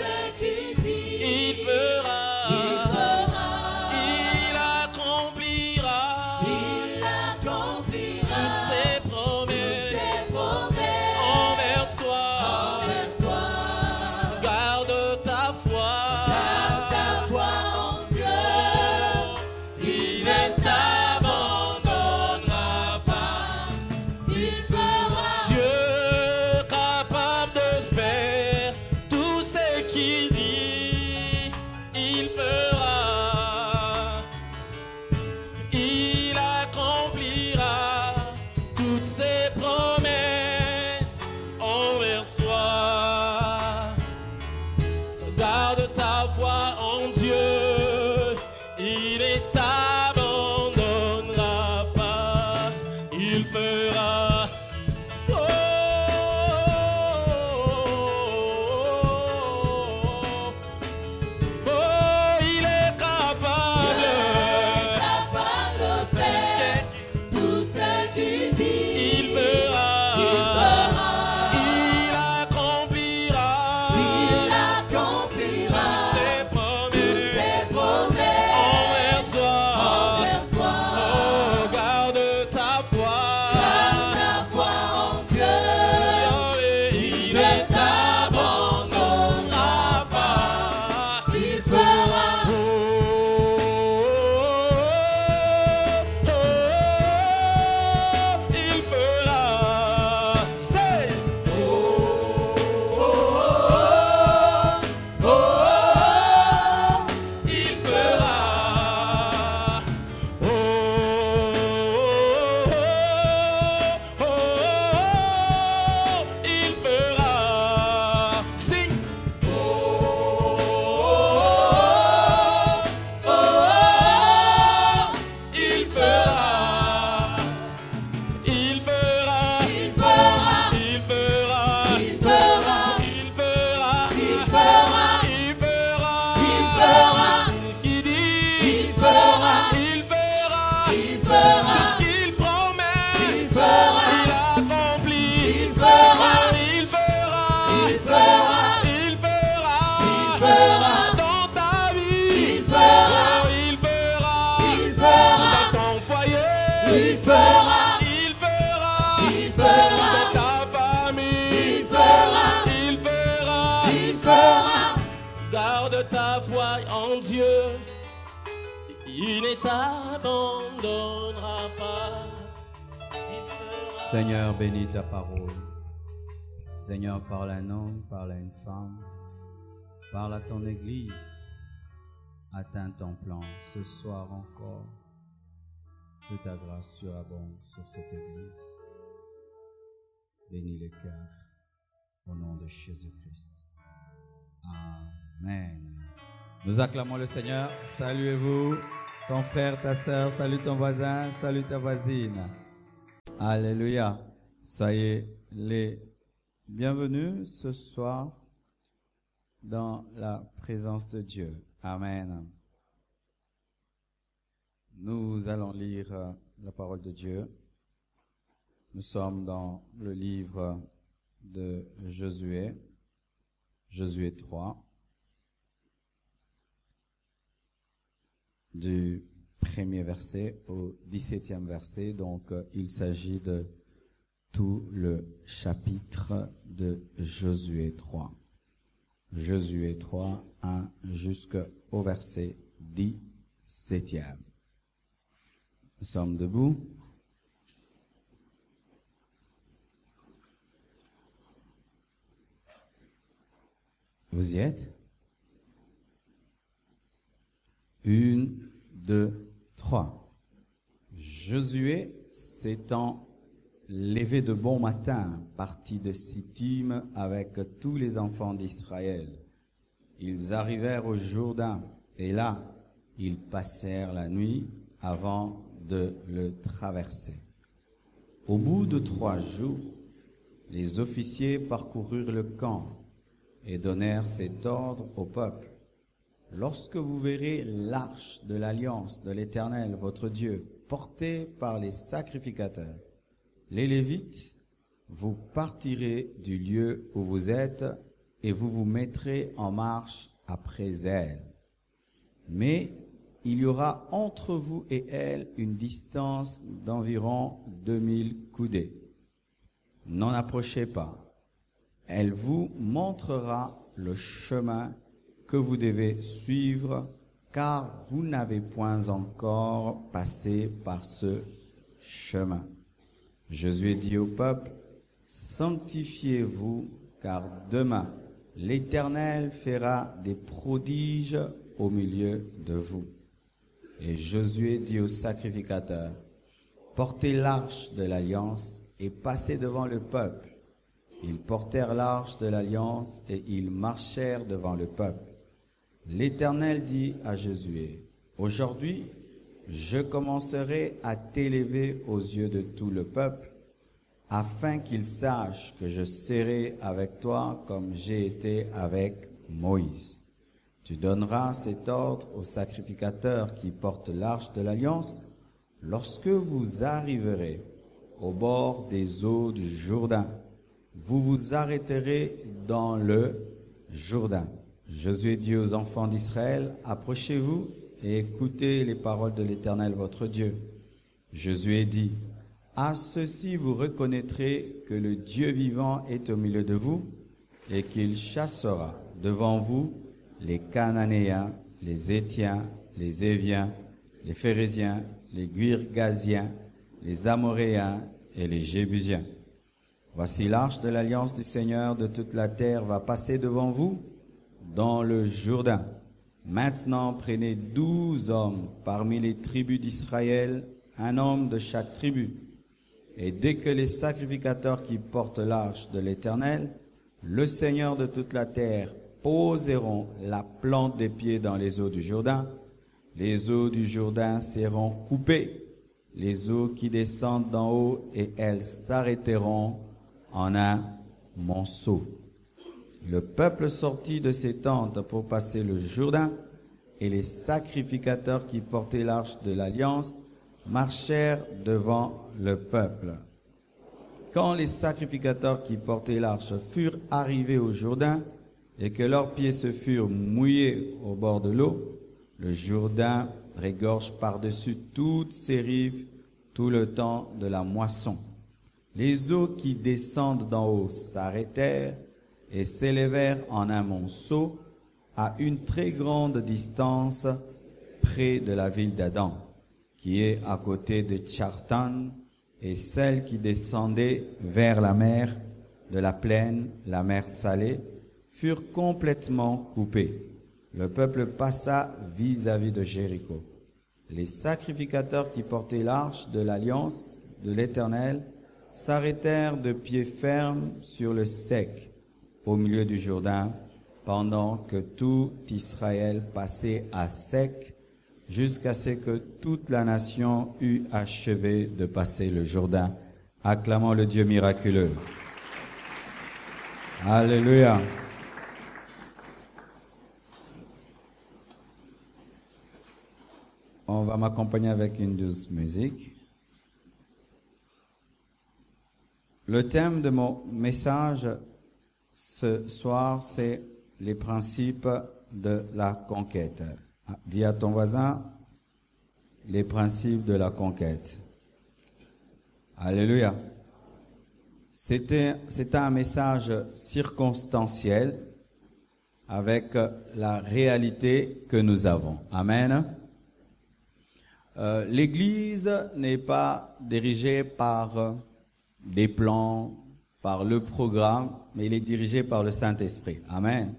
ce qu'il dit, il fera. Il accomplira toutes ses promesses envers toi. Garde ta foi en Dieu. Il ne t'abandonnera pas. Il fera. Dieu capable de faire tout ce qu'il dit, il fera. Il accomplira toutes ses promesses envers toi. Garde ta foi en Dieu, il ne t'abandonnera pas. Il fera. Il est capable De faire tout ce qu'il dit, il fera. Il accomplira ses promesses envers toi. Oh, garde ta foi en Dieu. il ne t'abandonnera pas. Il fera. Il fera. C'est il fera. Il fera. Signe. Il fera. Il fera. Il fera. Il fera. Il fera. Il fera. Il fera. Il fera. Il fera. Qui dit Il fera. il fera. Il fera. Tout ce qu'il promet Il fera. il accomplit. Il fera. Il fera. Il fera. Il fera. Il fera. Dans ta vie Il fera. Oh, il fera. Il fera. Dans ton foyer Il fera. il fera. Il fera. Dans ta famille Il fera. il fera. Il fera. Garde ta foi en Dieu, il ne t'abandonnera pas. Il fera. Seigneur, bénis ta parole. Seigneur, parle à un homme, parle à une femme, parle à ton Église. Atteins ton plan ce soir encore. Que ta grâce surabonde sur cette Église. Bénis les cœurs au nom de Jésus-Christ. Amen. Nous acclamons le Seigneur. Saluez-vous, ton frère, ta sœur, salue ton voisin, salue ta voisine. Alléluia. Soyez les bienvenus ce soir dans la présence de Dieu. Amen. Nous allons lire la parole de Dieu. Nous sommes dans le livre de Josué, Josué 3, du 1er verset au 17e verset. Donc, il s'agit de tout le chapitre de Josué 3. Josué 3, 1 jusqu'au verset 17e. Nous sommes debout. Vous y êtes? 1, 2, 3. Josué s'étant levé de bon matin, partit de Sittim avec tous les enfants d'Israël. Ils arrivèrent au Jourdain, et là, ils passèrent la nuit avant de le traverser. Au bout de 3 jours, les officiers parcoururent le camp et donnèrent cet ordre au peuple. Lorsque vous verrez l'arche de l'alliance de l'Éternel, votre Dieu, portée par les sacrificateurs, les Lévites, vous partirez du lieu où vous êtes et vous vous mettrez en marche après elle. Mais il y aura entre vous et elle une distance d'environ 2000 coudées. N'en approchez pas. Elle vous montrera le chemin que vous devez suivre, car vous n'avez point encore passé par ce chemin. Josué dit au peuple, sanctifiez-vous, car demain l'Éternel fera des prodiges au milieu de vous. Et Josué dit aux sacrificateurs, portez l'arche de l'alliance et passez devant le peuple. Ils portèrent l'arche de l'alliance et ils marchèrent devant le peuple. L'Éternel dit à Josué, aujourd'hui, je commencerai à t'élever aux yeux de tout le peuple, afin qu'ils sachent que je serai avec toi comme j'ai été avec Moïse. Tu donneras cet ordre aux sacrificateurs qui portent l'arche de l'alliance lorsque vous arriverez au bord des eaux du Jourdain. Vous vous arrêterez dans le Jourdain. Josué dit aux enfants d'Israël, approchez-vous et écoutez les paroles de l'Éternel votre Dieu. Josué dit, à ceci vous reconnaîtrez que le Dieu vivant est au milieu de vous et qu'il chassera devant vous les Cananéens, les Hétiens, les Éviens, les Phéréziens, les Girgasiens, les Amoréens et les Jébusiens. Voici l'arche de l'alliance du Seigneur de toute la terre va passer devant vous dans le Jourdain. Maintenant, prenez 12 hommes parmi les tribus d'Israël, un homme de chaque tribu. Et dès que les sacrificateurs qui portent l'arche de l'Éternel, le Seigneur de toute la terre, poseront la plante des pieds dans les eaux du Jourdain, les eaux du Jourdain seront coupées, les eaux qui descendent d'en haut, et elles s'arrêteront en un monceau. Le peuple sortit de ses tentes pour passer le Jourdain, et les sacrificateurs qui portaient l'arche de l'Alliance marchèrent devant le peuple. Quand les sacrificateurs qui portaient l'arche furent arrivés au Jourdain, et que leurs pieds se furent mouillés au bord de l'eau, le Jourdain régorge par-dessus toutes ses rives tout le temps de la moisson. Les eaux qui descendent d'en haut s'arrêtèrent et s'élevèrent en un monceau à une très grande distance près de la ville d'Adam, qui est à côté de Tchartan, et celles qui descendaient vers la mer de la plaine, la mer salée, furent complètement coupées. Le peuple passa vis-à-vis de Jéricho. Les sacrificateurs qui portaient l'arche de l'alliance de l'Éternel s'arrêtèrent de pied ferme sur le sec, au milieu du Jourdain, pendant que tout Israël passait à sec, jusqu'à ce que toute la nation eût achevé de passer le Jourdain. Acclamons le Dieu miraculeux. Alléluia. On va m'accompagner avec une douce musique. Le thème de mon message ce soir, c'est les principes de la conquête. Dis à ton voisin, les principes de la conquête. Alléluia. C'est un message circonstanciel avec la réalité que nous avons. Amen. L'Église n'est pas dirigée par des plans, par le programme, mais il est dirigé par le Saint-Esprit. Amen.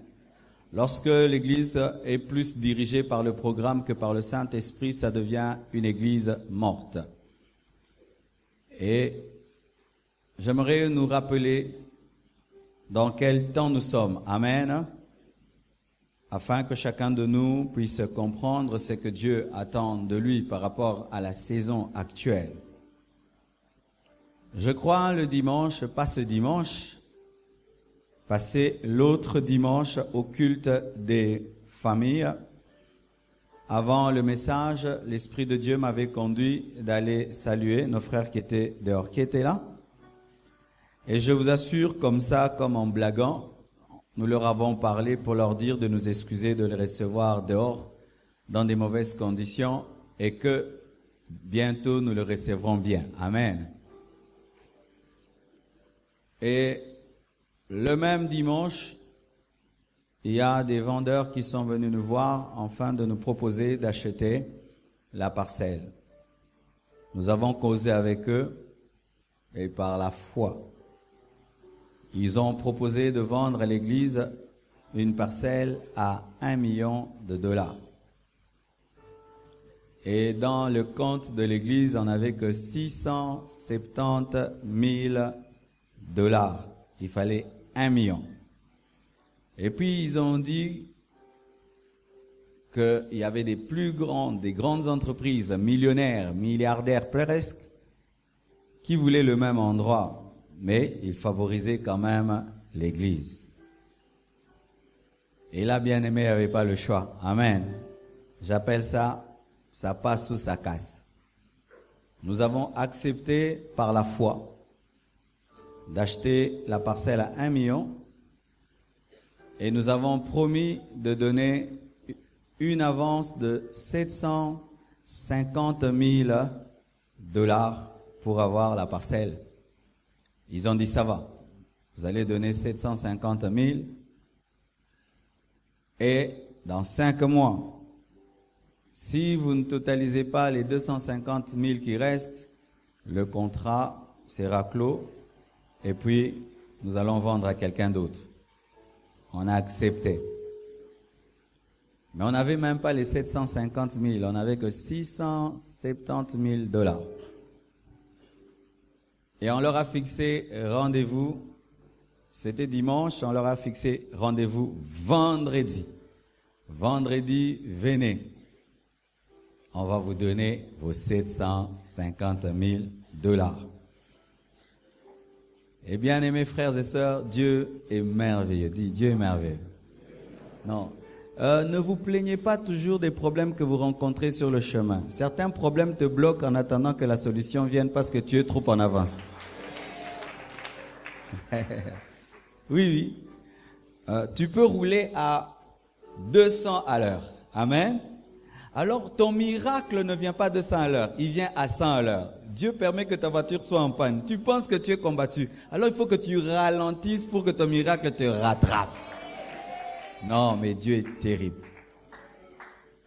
Lorsque l'Église est plus dirigée par le programme que par le Saint-Esprit, ça devient une Église morte. Et j'aimerais nous rappeler dans quel temps nous sommes. Amen. Afin que chacun de nous puisse comprendre ce que Dieu attend de lui par rapport à la saison actuelle. Je crois le dimanche, pas ce dimanche, passer l'autre dimanche au culte des familles. Avant le message, l'Esprit de Dieu m'avait conduit d'aller saluer nos frères qui étaient dehors, qui étaient là. Et je vous assure, comme ça, comme en blaguant, nous leur avons parlé pour leur dire de nous excuser de les recevoir dehors dans des mauvaises conditions et que bientôt nous le recevrons bien. Amen. Et le même dimanche, il y a des vendeurs qui sont venus nous voir afin de nous proposer d'acheter la parcelle. Nous avons causé avec eux et par la foi, ils ont proposé de vendre à l'église une parcelle à $1 million. Et dans le compte de l'église, on n'avait que $670 000. Il fallait $1 million. Et puis ils ont dit qu'il y avait des grandes entreprises, millionnaires, milliardaires presque, qui voulaient le même endroit, mais ils favorisaient quand même l'église. Et là, bien-aimé n'avait pas le choix. Amen. J'appelle ça passe ou ça casse. Nous avons accepté par la foi d'acheter la parcelle à $1 million et nous avons promis de donner une avance de $750 000 pour avoir la parcelle. Ils ont dit ça va, vous allez donner 750 000 et dans 5 mois, si vous ne totalisez pas les 250 000 qui restent, le contrat sera clos et puis nous allons vendre à quelqu'un d'autre. On a accepté. Mais on n'avait même pas les 750 000, on n'avait que $670 000. Et on leur a fixé rendez-vous, c'était dimanche, on leur a fixé rendez-vous vendredi. Vendredi, venez. On va vous donner vos 750 000 $. Et bien aimés frères et sœurs, Dieu est merveilleux. Dis, Dieu est merveilleux. Non. Ne vous plaignez pas toujours des problèmes que vous rencontrez sur le chemin. Certains problèmes te bloquent en attendant que la solution vienne parce que tu es trop en avance. Oui. Tu peux rouler à 200 à l'heure. Amen. Alors ton miracle ne vient pas à 200 à l'heure, il vient à 100 à l'heure. Dieu permet que ta voiture soit en panne. Tu penses que tu es combattu. Alors il faut que tu ralentisses pour que ton miracle te rattrape. Non, mais Dieu est terrible.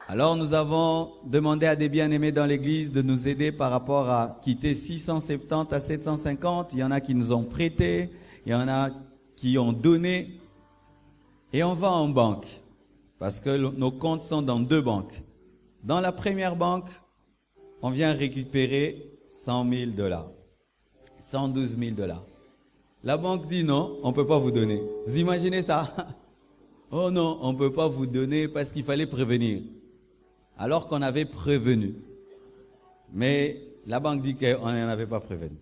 Alors nous avons demandé à des bien-aimés dans l'église de nous aider par rapport à quitter 670 à 750. Il y en a qui nous ont prêté, il y en a qui ont donné. Et on va en banque parce que nos comptes sont dans 2 banques. Dans la première banque, on vient récupérer $100 000, $112 000. La banque dit non, on ne peut pas vous donner. Vous imaginez ça? Oh non, on ne peut pas vous donner parce qu'il fallait prévenir. Alors qu'on avait prévenu. Mais la banque dit qu'on n'en avait pas prévenu.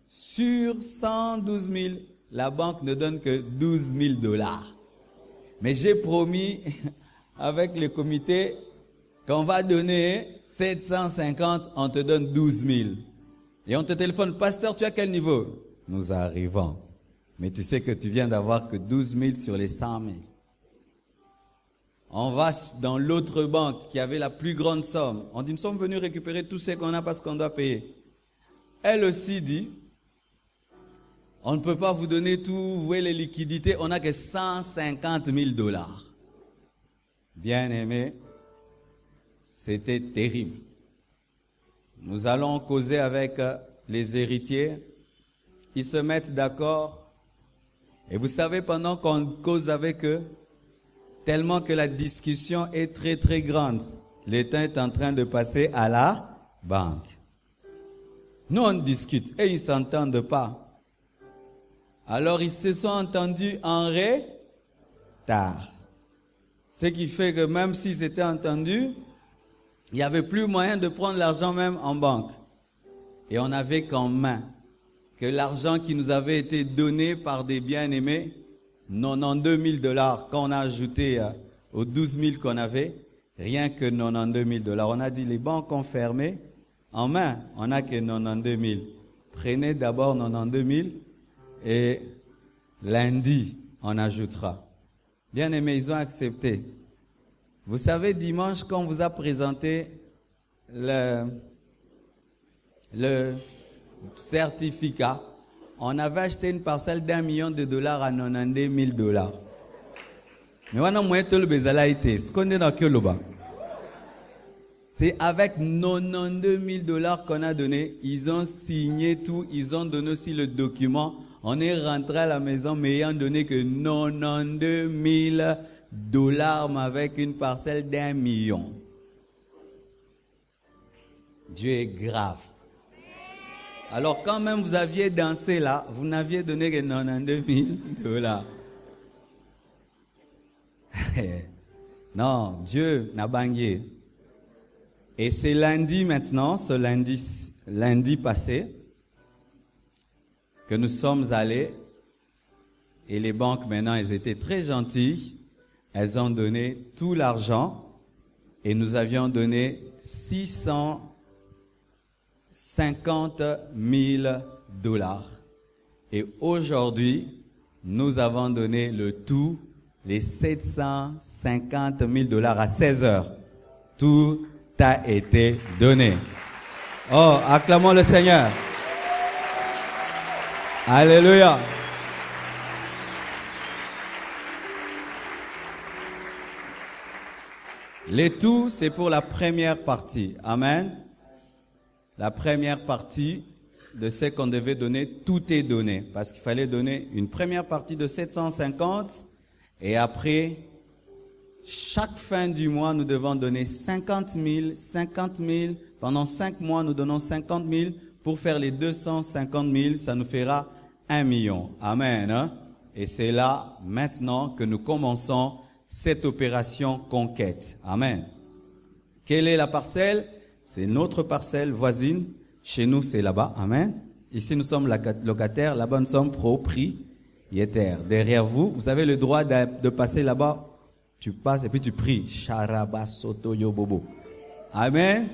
Sur 112 000, la banque ne donne que $12 000. Mais j'ai promis avec le comité qu'on va donner 750, on te donne 12 000. Et on te téléphone, pasteur, tu as quel niveau? Nous arrivons. Mais tu sais que tu viens d'avoir que 12 000 sur les 100 000. On va dans l'autre banque qui avait la plus grande somme. On dit, nous sommes venus récupérer tout ce qu'on a parce qu'on doit payer. Elle aussi dit, on ne peut pas vous donner tout, vous voyez les liquidités, on n'a que $150 000. Bien aimé, c'était terrible. Nous allons causer avec les héritiers. Ils se mettent d'accord. Et vous savez, pendant qu'on cause avec eux, tellement que la discussion est très très grande, le temps est en train de passer à la banque. Nous on discute et ils ne s'entendent pas. Alors ils se sont entendus en retard. Ce qui fait que même s'ils étaient entendus, il n'y avait plus moyen de prendre l'argent même en banque. Et on avait qu'en main que l'argent qui nous avait été donné par des bien-aimés, $92 000, quand on a ajouté aux 12 000 qu'on avait, rien que $92 000. On a dit, les banques ont fermé, en main, on n'a que 92 000. Prenez d'abord 92 000 et lundi, on ajoutera. Bien aimé, ils ont accepté. Vous savez, dimanche, quand on vous a présenté le certificat, on avait acheté une parcelle d'$1 million à $92 000. Mais maintenant, moi, tout le bezala été. Ce qu'on est dans quel loba? C'est avec $92 000 qu'on a donné. Ils ont signé tout. Ils ont donné aussi le document. On est rentré à la maison, mais ayant donné que $92 000 avec une parcelle d'$1 million. Dieu est grave. Alors quand même vous aviez dansé là, vous n'aviez donné que $92 000. Non, Dieu n'a bangué. Et c'est lundi maintenant, ce lundi passé, que nous sommes allés. Et les banques maintenant, elles étaient très gentilles. Elles ont donné tout l'argent. Et nous avions donné $650 000. Et aujourd'hui, nous avons donné le tout, les $750 000 à 16 heures. Tout a été donné. Oh, acclamons le Seigneur. Alléluia. Les tout, c'est pour la première partie. Amen. La première partie de ce qu'on devait donner, tout est donné. Parce qu'il fallait donner une première partie de 750 et après, chaque fin du mois, nous devons donner 50 000, 50 000. Pendant 5 mois, nous donnons 50 000. Pour faire les 250 000, ça nous fera 1 million. Amen. Hein? Et c'est là, maintenant, que nous commençons cette opération conquête. Amen. Quelle est la parcelle? C'est notre parcelle voisine. Chez nous, c'est là-bas. Amen. Ici, nous sommes locataires. Là-bas, nous sommes propriétaires. Derrière vous, vous avez le droit de passer là-bas. Tu passes et puis tu pries. Sharaba soto yo bobo. Amen.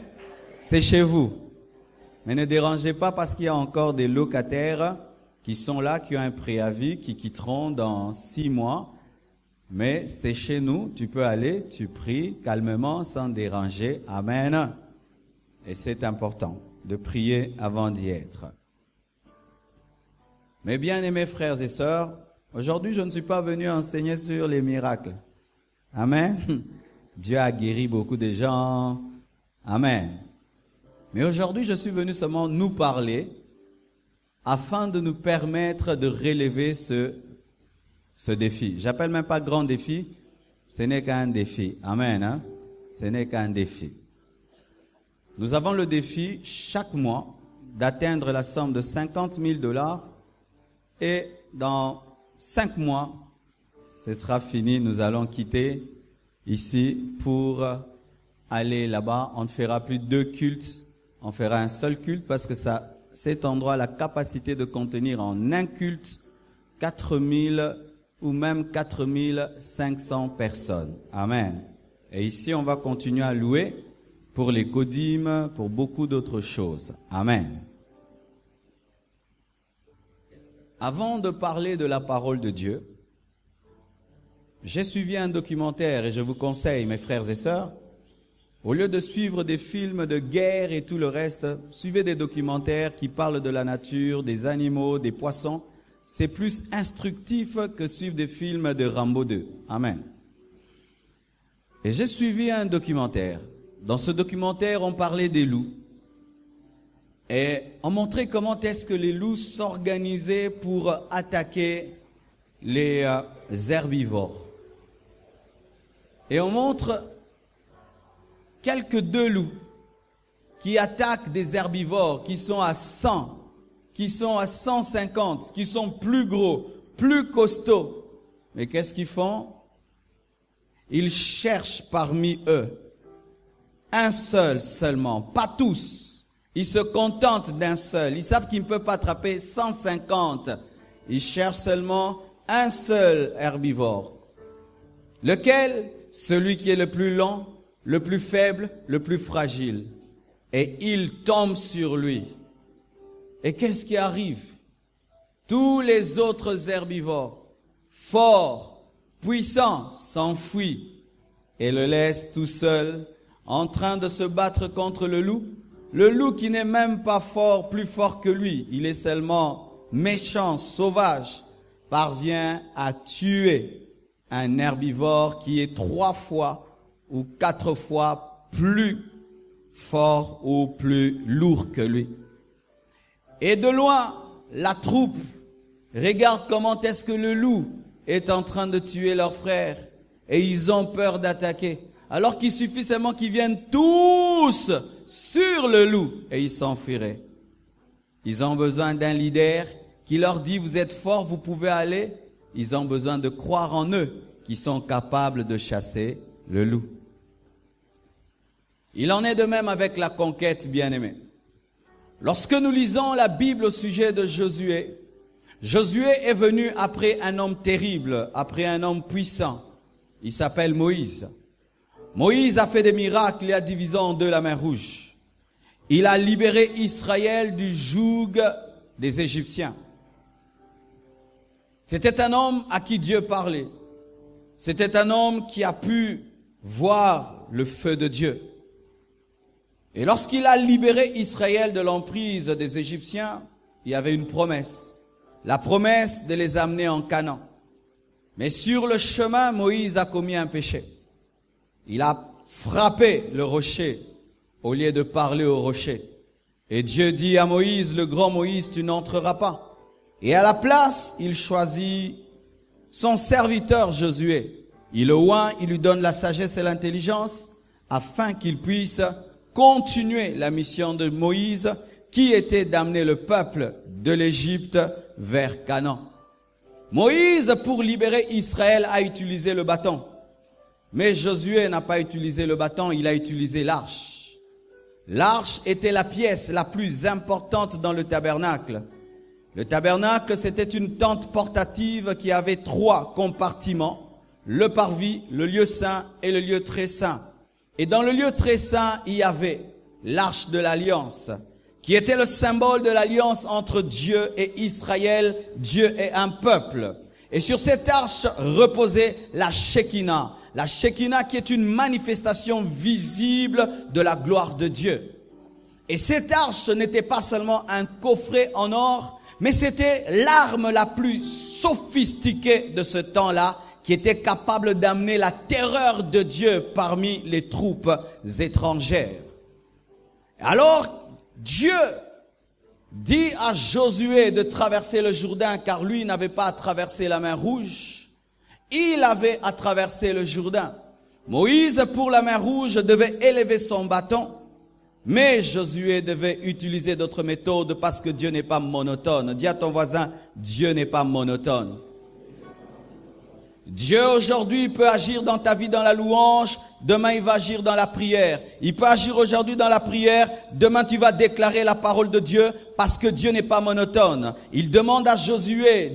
C'est chez vous. Mais ne dérangez pas parce qu'il y a encore des locataires qui sont là, qui ont un préavis, qui quitteront dans 6 mois. Mais c'est chez nous. Tu peux aller, tu pries calmement, sans déranger. Amen. Et c'est important de prier avant d'y être. Mes bien-aimés frères et sœurs, aujourd'hui, je ne suis pas venu enseigner sur les miracles. Amen. Dieu a guéri beaucoup de gens. Amen. Mais aujourd'hui, je suis venu seulement nous parler afin de nous permettre de relever ce défi. J'appelle même pas grand défi, ce n'est qu'un défi. Amen. Hein? Ce n'est qu'un défi. Nous avons le défi chaque mois d'atteindre la somme de $50 000 et dans 5 mois, ce sera fini. Nous allons quitter ici pour aller là-bas. On ne fera plus 2 cultes, on fera un seul culte parce que cet endroit a la capacité de contenir en un culte 4000 ou même 4500 personnes. Amen. Et ici, on va continuer à louer pour les codimes, pour beaucoup d'autres choses. Amen. Avant de parler de la parole de Dieu, j'ai suivi un documentaire et je vous conseille, mes frères et sœurs, au lieu de suivre des films de guerre et tout le reste, suivez des documentaires qui parlent de la nature, des animaux, des poissons. C'est plus instructif que suivre des films de Rambo 2. Amen. Et j'ai suivi un documentaire. Dans ce documentaire, on parlait des loups. Et on montrait comment est-ce que les loups s'organisaient pour attaquer les herbivores. Et on montre quelques 2 loups qui attaquent des herbivores qui sont à 100, qui sont à 150, qui sont plus gros, plus costauds. Mais qu'est-ce qu'ils font? Ils cherchent parmi eux un seul seulement, pas tous. Ils se contentent d'un seul. Ils savent qu'ils ne peuvent pas attraper 150. Ils cherchent seulement un seul herbivore. Lequel? Celui qui est le plus long, le plus faible, le plus fragile. Et ils tombent sur lui. Et qu'est-ce qui arrive? Tous les autres herbivores fort, puissant, s'enfuit et le laisse tout seul en train de se battre contre le loup. Le loup qui n'est même pas fort, plus fort que lui, il est seulement méchant, sauvage, parvient à tuer un herbivore qui est 3 fois ou 4 fois plus fort ou plus lourd que lui. Et de loin, la troupe regarde comment est-ce que le loup est en train de tuer leur frère et ils ont peur d'attaquer. Alors qu'il suffit seulement qu'ils viennent tous sur le loup et ils s'enfuiraient. Ils ont besoin d'un leader qui leur dit, vous êtes forts, vous pouvez aller. Ils ont besoin de croire en eux, qui sont capables de chasser le loup. Il en est de même avec la conquête, bien-aimés. Lorsque nous lisons la Bible au sujet de Josué, Josué est venu après un homme terrible, après un homme puissant. Il s'appelle Moïse. Moïse a fait des miracles, il a divisé en deux la mer Rouge. Il a libéré Israël du joug des Égyptiens. C'était un homme à qui Dieu parlait. C'était un homme qui a pu voir le feu de Dieu. Et lorsqu'il a libéré Israël de l'emprise des Égyptiens, il y avait une promesse. La promesse de les amener en Canaan. Mais sur le chemin, Moïse a commis un péché. Il a frappé le rocher au lieu de parler au rocher. Et Dieu dit à Moïse, le grand Moïse, tu n'entreras pas. Et à la place, il choisit son serviteur Josué. Il le oint, il lui donne la sagesse et l'intelligence afin qu'il puisse continuer la mission de Moïse qui était d'amener le peuple de l'Égypte vers Canaan. Moïse, pour libérer Israël, a utilisé le bâton. Mais Josué n'a pas utilisé le bâton, il a utilisé l'arche. L'arche était la pièce la plus importante dans le tabernacle. Le tabernacle, c'était une tente portative qui avait 3 compartiments, le parvis, le lieu saint et le lieu très saint. Et dans le lieu très saint, il y avait l'arche de l'alliance, qui était le symbole de l'alliance entre Dieu et Israël, Dieu et un peuple. Et sur cette arche reposait la Shekinah. La Shekinah qui est une manifestation visible de la gloire de Dieu. Et cette arche n'était pas seulement un coffret en or, mais c'était l'arme la plus sophistiquée de ce temps-là, qui était capable d'amener la terreur de Dieu parmi les troupes étrangères. Alors, Dieu dit à Josué de traverser le Jourdain, car lui n'avait pas à traverser la mer Rouge. Il avait à traverser le Jourdain. Moïse, pour la mer Rouge, devait élever son bâton, mais Josué devait utiliser d'autres méthodes parce que Dieu n'est pas monotone. Dis à ton voisin, Dieu n'est pas monotone. Dieu aujourd'hui peut agir dans ta vie dans la louange, demain il va agir dans la prière. Il peut agir aujourd'hui dans la prière, demain tu vas déclarer la parole de Dieu parce que Dieu n'est pas monotone. Il demande à Josué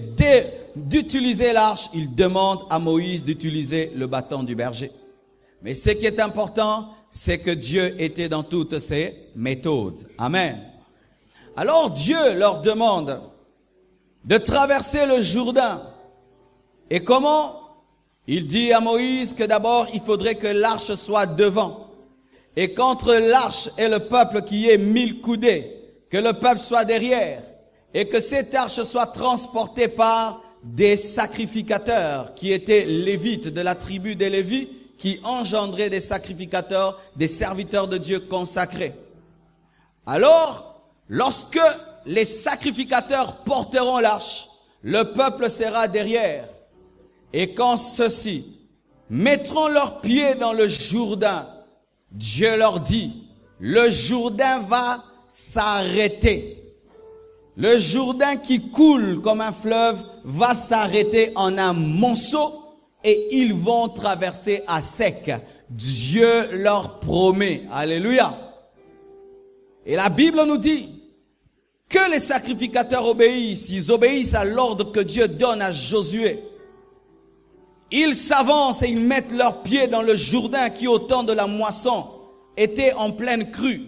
d'utiliser l'arche, il demande à Moïse d'utiliser le bâton du berger. Mais ce qui est important, c'est que Dieu était dans toutes ses méthodes. Amen. Alors Dieu leur demande de traverser le Jourdain. Et comment? Il dit à Moïse que d'abord, il faudrait que l'arche soit devant. Et qu'entre l'arche et le peuple qui est 1000 coudées, que le peuple soit derrière. Et que cette arche soit transportée par des sacrificateurs qui étaient lévites de la tribu des Lévites, qui engendraient des sacrificateurs, des serviteurs de Dieu consacrés. Alors, lorsque les sacrificateurs porteront l'arche, le peuple sera derrière. Et quand ceux-ci mettront leurs pieds dans le Jourdain, Dieu leur dit, le Jourdain va s'arrêter. Le Jourdain qui coule comme un fleuve va s'arrêter en un monceau et ils vont traverser à sec. Dieu leur promet. Alléluia. Et la Bible nous dit que les sacrificateurs obéissent. Ils obéissent à l'ordre que Dieu donne à Josué. Ils s'avancent et ils mettent leurs pieds dans le Jourdain qui, au temps de la moisson, était en pleine crue.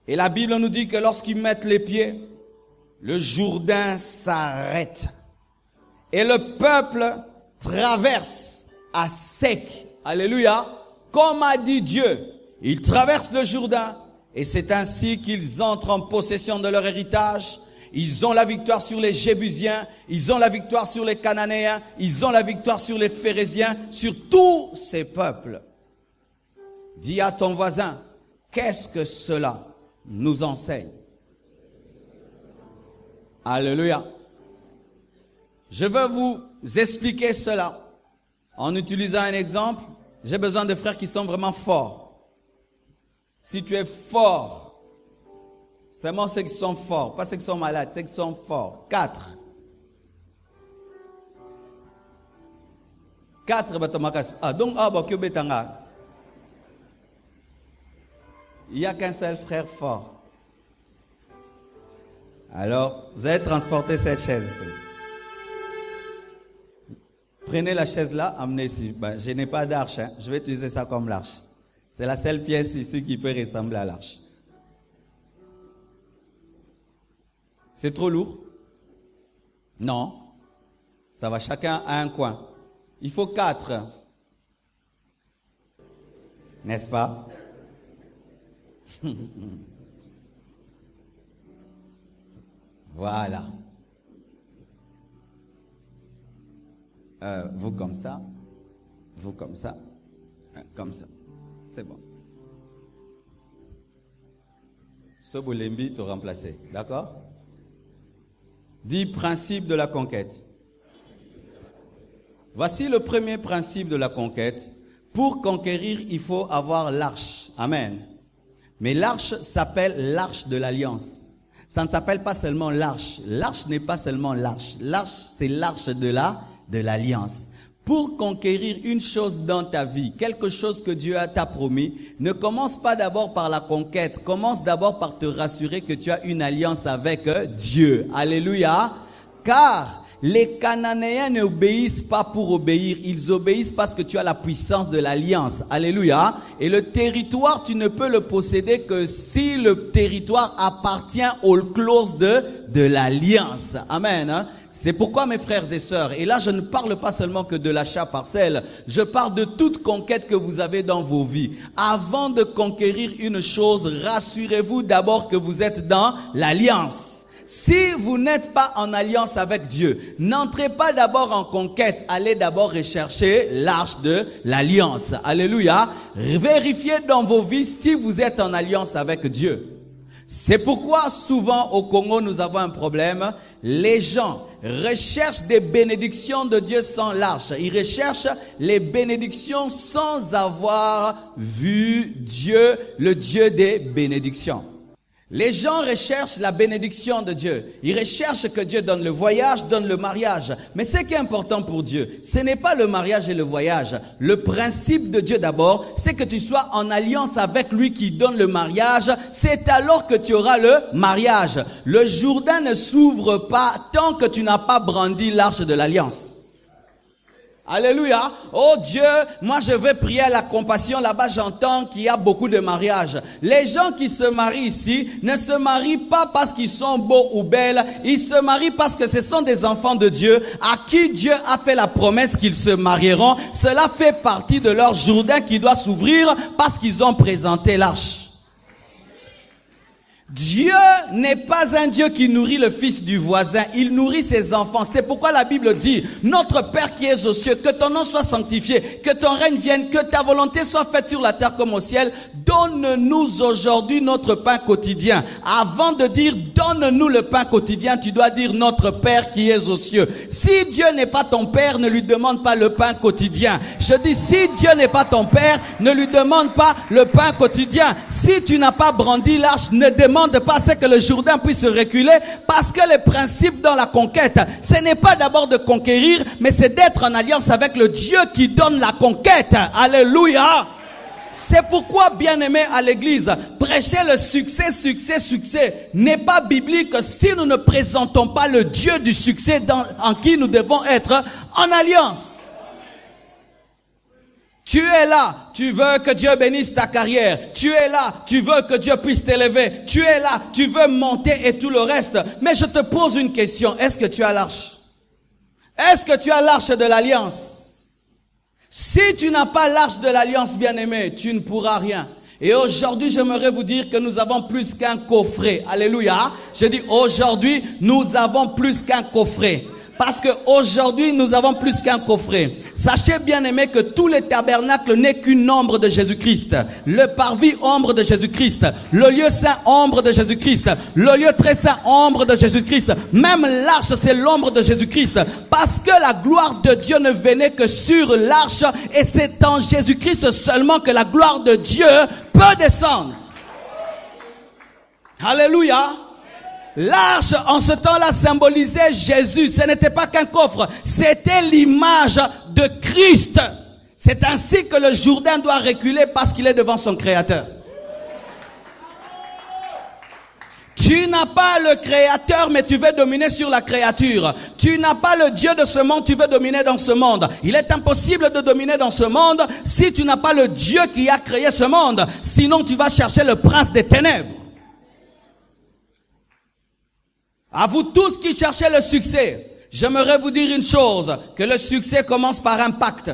Et la Bible nous dit que lorsqu'ils mettent les pieds, le Jourdain s'arrête. Et le peuple traverse à sec. Alléluia. Comme a dit Dieu, ils traversent le Jourdain et c'est ainsi qu'ils entrent en possession de leur héritage. Ils ont la victoire sur les Jébusiens, ils ont la victoire sur les Cananéens, ils ont la victoire sur les Phérésiens, sur tous ces peuples. Dis à ton voisin, qu'est-ce que cela nous enseigne? Alléluia. Je veux vous expliquer cela en utilisant un exemple. J'ai besoin de frères qui sont vraiment forts. Si tu es fort, seulement ceux qui sont forts, pas ceux qui sont malades, ceux qui sont forts. 4. 4 batomakas. Ah donc betanga. Il n'y a qu'un seul frère fort. Alors, vous allez transporter cette chaise ici. Prenez la chaise là, amenez ici. Ben, je n'ai pas d'arche, hein. Je vais utiliser ça comme l'arche. C'est la seule pièce ici qui peut ressembler à l'arche. C'est trop lourd? Non. Ça va chacun à un coin. Il faut 4. N'est-ce pas? Voilà. Vous comme ça. Vous comme ça. Comme ça. C'est bon. Ce boulembi te remplacer. D'accord? Dis principe de la conquête. Voici le premier principe de la conquête. Pour conquérir, il faut avoir l'arche. Amen. Mais l'arche s'appelle l'arche de l'alliance. Ça ne s'appelle pas seulement l'arche. L'arche n'est pas seulement l'arche. L'arche, c'est l'arche de l'alliance. Pour conquérir une chose dans ta vie, quelque chose que Dieu t'a promis, ne commence pas d'abord par la conquête. Commence d'abord par te rassurer que tu as une alliance avec Dieu. Alléluia. Car les Cananéens n'obéissent pas pour obéir. Ils obéissent parce que tu as la puissance de l'alliance. Alléluia. Et le territoire, tu ne peux le posséder que si le territoire appartient aux clauses de l'alliance. Amen. C'est pourquoi mes frères et sœurs, et là je ne parle pas seulement que de l'achat parcelle, je parle de toute conquête que vous avez dans vos vies. Avant de conquérir une chose, rassurez-vous d'abord que vous êtes dans l'alliance. Si vous n'êtes pas en alliance avec Dieu, n'entrez pas d'abord en conquête, allez d'abord rechercher l'arche de l'alliance. Alléluia. Vérifiez dans vos vies si vous êtes en alliance avec Dieu. C'est pourquoi souvent au Congo nous avons un problème. Les gens recherchent des bénédictions de Dieu sans l'arche. Ils recherchent les bénédictions sans avoir vu Dieu, le Dieu des bénédictions. Les gens recherchent la bénédiction de Dieu. Ils recherchent que Dieu donne le voyage, donne le mariage. Mais ce qui est important pour Dieu, ce n'est pas le mariage et le voyage. Le principe de Dieu d'abord, c'est que tu sois en alliance avec lui qui donne le mariage. C'est alors que tu auras le mariage. Le Jourdain ne s'ouvre pas tant que tu n'as pas brandi l'arche de l'alliance. Alléluia. Oh Dieu, moi je vais prier à la compassion. Là-bas, j'entends qu'il y a beaucoup de mariages. Les gens qui se marient ici ne se marient pas parce qu'ils sont beaux ou belles. Ils se marient parce que ce sont des enfants de Dieu à qui Dieu a fait la promesse qu'ils se marieront. Cela fait partie de leur Jourdain qui doit s'ouvrir parce qu'ils ont présenté l'arche. Dieu n'est pas un Dieu qui nourrit le fils du voisin, il nourrit ses enfants. C'est pourquoi la Bible dit, notre Père qui es aux cieux, que ton nom soit sanctifié, que ton règne vienne, que ta volonté soit faite sur la terre comme au ciel. Donne-nous aujourd'hui notre pain quotidien. Avant de dire donne-nous le pain quotidien, tu dois dire notre Père qui es aux cieux. Si Dieu n'est pas ton Père, ne lui demande pas le pain quotidien. Je dis si Dieu n'est pas ton Père, ne lui demande pas le pain quotidien. Si tu n'as pas brandi l'arche, ne demande pas à ce que le Jourdain puisse reculer, parce que le principe dans la conquête, ce n'est pas d'abord de conquérir, mais c'est d'être en alliance avec le Dieu qui donne la conquête. Alléluia. C'est pourquoi, bien-aimés à l'église, prêcher le succès, succès, succès n'est pas biblique si nous ne présentons pas le Dieu du succès en qui nous devons être en alliance. Tu es là, tu veux que Dieu bénisse ta carrière. Tu es là, tu veux que Dieu puisse t'élever. Tu es là, tu veux monter et tout le reste. Mais je te pose une question, est-ce que tu as l'arche? Est-ce que tu as l'arche de l'alliance? Si tu n'as pas l'arche de l'alliance, bien-aimé, tu ne pourras rien. Et aujourd'hui, j'aimerais vous dire que nous avons plus qu'un coffret. Alléluia. Je dis aujourd'hui, nous avons plus qu'un coffret. Parce que aujourd'hui, nous avons plus qu'un coffret. Sachez, bien-aimés, que tous les tabernacles n'est qu'une ombre de Jésus-Christ. Le parvis, ombre de Jésus-Christ. Le lieu saint, ombre de Jésus-Christ. Le lieu très saint, ombre de Jésus-Christ. Même l'arche, c'est l'ombre de Jésus-Christ. Parce que la gloire de Dieu ne venait que sur l'arche. Et c'est en Jésus-Christ seulement que la gloire de Dieu peut descendre. Alléluia. L'arche, en ce temps-là, symbolisait Jésus. Ce n'était pas qu'un coffre. C'était l'image de Christ. C'est ainsi que le Jourdain doit reculer parce qu'il est devant son Créateur. Tu n'as pas le Créateur, mais tu veux dominer sur la créature. Tu n'as pas le Dieu de ce monde, tu veux dominer dans ce monde. Il est impossible de dominer dans ce monde si tu n'as pas le Dieu qui a créé ce monde. Sinon, tu vas chercher le prince des ténèbres. À vous tous qui cherchez le succès, j'aimerais vous dire une chose, que le succès commence par un pacte.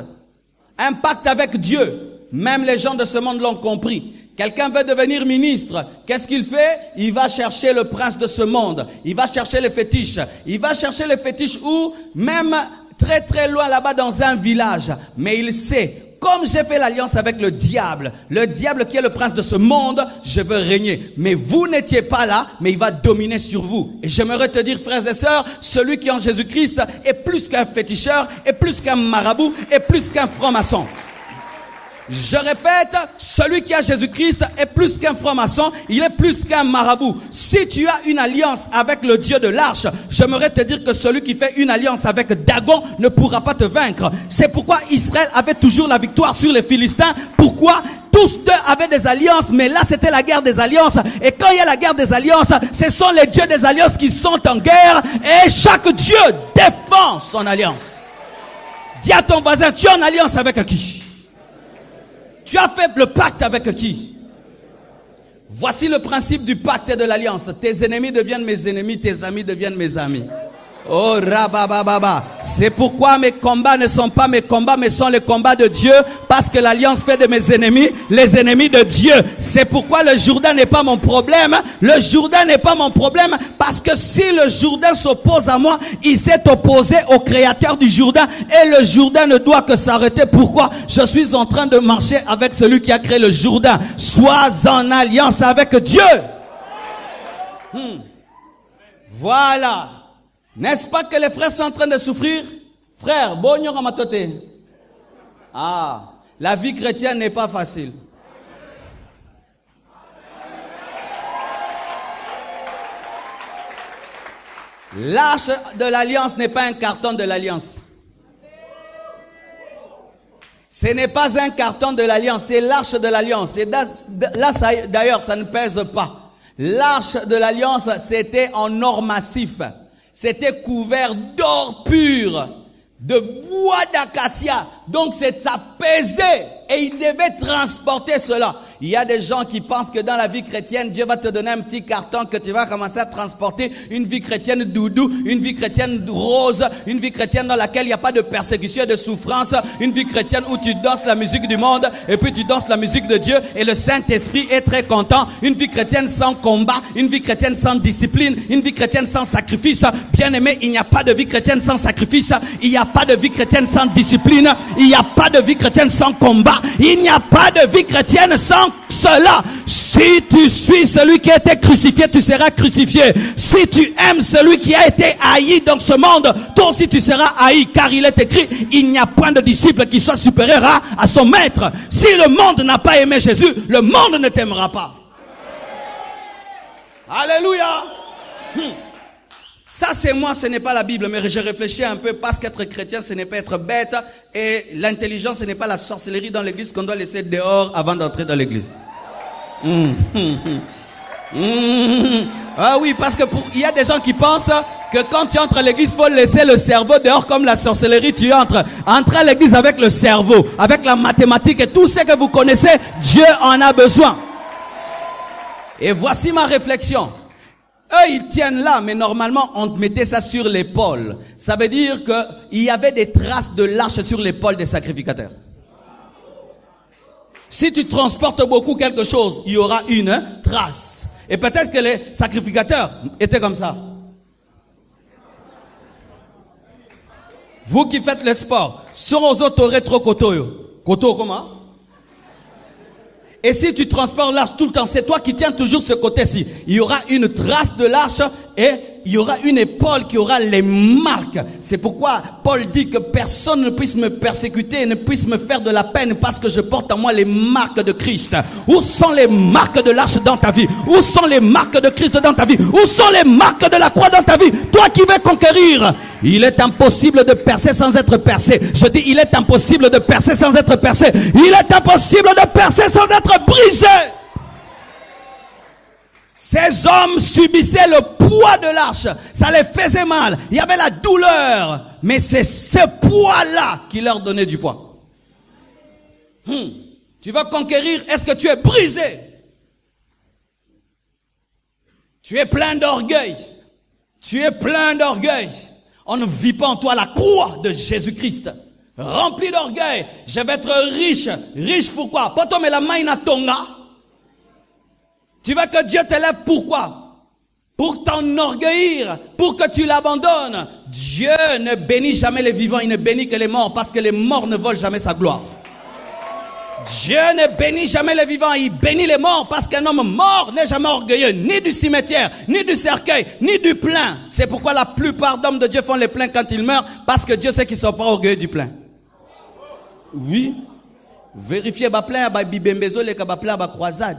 Un pacte avec Dieu. Même les gens de ce monde l'ont compris. Quelqu'un veut devenir ministre. Qu'est-ce qu'il fait? Il va chercher le prince de ce monde. Il va chercher les fétiches. Il va chercher les fétiches où? Même très très loin là-bas dans un village. Mais il sait, comme j'ai fait l'alliance avec le diable qui est le prince de ce monde, je veux régner. Mais vous n'étiez pas là, mais il va dominer sur vous. Et j'aimerais te dire, frères et sœurs, celui qui est en Jésus-Christ est plus qu'un féticheur, est plus qu'un marabout, est plus qu'un franc-maçon. Je répète, celui qui a Jésus-Christ est plus qu'un franc-maçon, il est plus qu'un marabout. Si tu as une alliance avec le Dieu de l'arche, j'aimerais te dire que celui qui fait une alliance avec Dagon ne pourra pas te vaincre. C'est pourquoi Israël avait toujours la victoire sur les Philistins. Pourquoi? Tous deux avaient des alliances, mais là c'était la guerre des alliances. Et quand il y a la guerre des alliances, ce sont les dieux des alliances qui sont en guerre. Et chaque dieu défend son alliance. Dis à ton voisin, tu es en alliance avec qui? Tu as fait le pacte avec qui? Voici le principe du pacte et de l'alliance. Tes ennemis deviennent mes ennemis, tes amis deviennent mes amis. Oh rabababa. C'est pourquoi mes combats ne sont pas mes combats, mais sont les combats de Dieu, parce que l'alliance fait de mes ennemis les ennemis de Dieu. C'est pourquoi le Jourdain n'est pas mon problème. Le Jourdain n'est pas mon problème, parce que si le Jourdain s'oppose à moi, il s'est opposé au créateur du Jourdain, et le Jourdain ne doit que s'arrêter. Pourquoi? Je suis en train de marcher avec celui qui a créé le Jourdain. Sois en alliance avec Dieu. Voilà. N'est-ce pas que les frères sont en train de souffrir? Frère, bonjour ramatote. Ah, la vie chrétienne n'est pas facile. L'arche de l'alliance n'est pas un carton de l'alliance. Ce n'est pas un carton de l'alliance, c'est l'arche de l'alliance. Et là, d'ailleurs, ça ne pèse pas. L'arche de l'alliance, c'était en or massif. C'était couvert d'or pur, de bois d'acacia. Donc ça pesait et il devait transporter cela. Il y a des gens qui pensent que dans la vie chrétienne, Dieu va te donner un petit carton que tu vas commencer à transporter. Une vie chrétienne doudou, une vie chrétienne rose, une vie chrétienne dans laquelle il n'y a pas de persécution et de souffrance. Une vie chrétienne où tu danses la musique du monde et puis tu danses la musique de Dieu et le Saint-Esprit est très content. Une vie chrétienne sans combat, une vie chrétienne sans discipline, une vie chrétienne sans sacrifice. Bien aimé, il n'y a pas de vie chrétienne sans sacrifice. Il n'y a pas de vie chrétienne sans discipline. Il n'y a pas de vie chrétienne sans combat. Il n'y a pas de vie chrétienne sans cela. Si tu suis celui qui a été crucifié, tu seras crucifié. Si tu aimes celui qui a été haï dans ce monde, toi aussi tu seras haï, car il est écrit, il n'y a point de disciple qui soit supérieur à son maître. Si le monde n'a pas aimé Jésus, le monde ne t'aimera pas. Alléluia. Ça c'est moi, ce n'est pas la Bible, mais je réfléchis un peu parce qu'être chrétien, ce n'est pas être bête, et l'intelligence, ce n'est pas la sorcellerie dans l'église qu'on doit laisser dehors avant d'entrer dans l'église. Ah oui, parce que il y a des gens qui pensent que quand tu entres à l'église, il faut laisser le cerveau dehors comme la sorcellerie. Tu entres à l'église avec le cerveau, avec la mathématique et tout ce que vous connaissez, Dieu en a besoin. Et voici ma réflexion. Eux, ils tiennent là, mais normalement, on mettait ça sur l'épaule. Ça veut dire qu'il y avait des traces de l'arche sur l'épaule des sacrificateurs. Si tu transportes beaucoup quelque chose, il y aura une trace. Et peut-être que les sacrificateurs étaient comme ça. Vous qui faites le sport, sur aux autres rétro koto comment? Et si tu transportes l'arche tout le temps, c'est toi qui tiens toujours ce côté-ci. Il y aura une trace de l'arche et il y aura une épaule qui aura les marques. C'est pourquoi Paul dit que personne ne puisse me persécuter, ne puisse me faire de la peine parce que je porte en moi les marques de Christ. Où sont les marques de l'arche dans ta vie? Où sont les marques de Christ dans ta vie? Où sont les marques de la croix dans ta vie? Toi qui veux conquérir, il est impossible de percer sans être percé. Je dis, il est impossible de percer sans être percé. Il est impossible de percer sans être brisé. Ces hommes subissaient le poids de l'arche. Ça les faisait mal. Il y avait la douleur. Mais c'est ce poids-là qui leur donnait du poids. Tu veux conquérir, est-ce que tu es brisé? Tu es plein d'orgueil. Tu es plein d'orgueil. On ne vit pas en toi la croix de Jésus-Christ. Rempli d'orgueil. Je vais être riche. Riche pourquoi? Poto me la maina tonga. Tu veux que Dieu t'élève pourquoi? Pour t'enorgueillir, pour que tu l'abandonnes. Dieu ne bénit jamais les vivants, il ne bénit que les morts, parce que les morts ne volent jamais sa gloire. Dieu ne bénit jamais les vivants, il bénit les morts, parce qu'un homme mort n'est jamais orgueilleux, ni du cimetière, ni du cercueil, ni du plein. C'est pourquoi la plupart d'hommes de Dieu font les pleins quand ils meurent, parce que Dieu sait qu'ils ne sont pas orgueilleux du plein. Oui. Vérifiez, ba plein, ba bibembezo, les ba plein, ba croisade.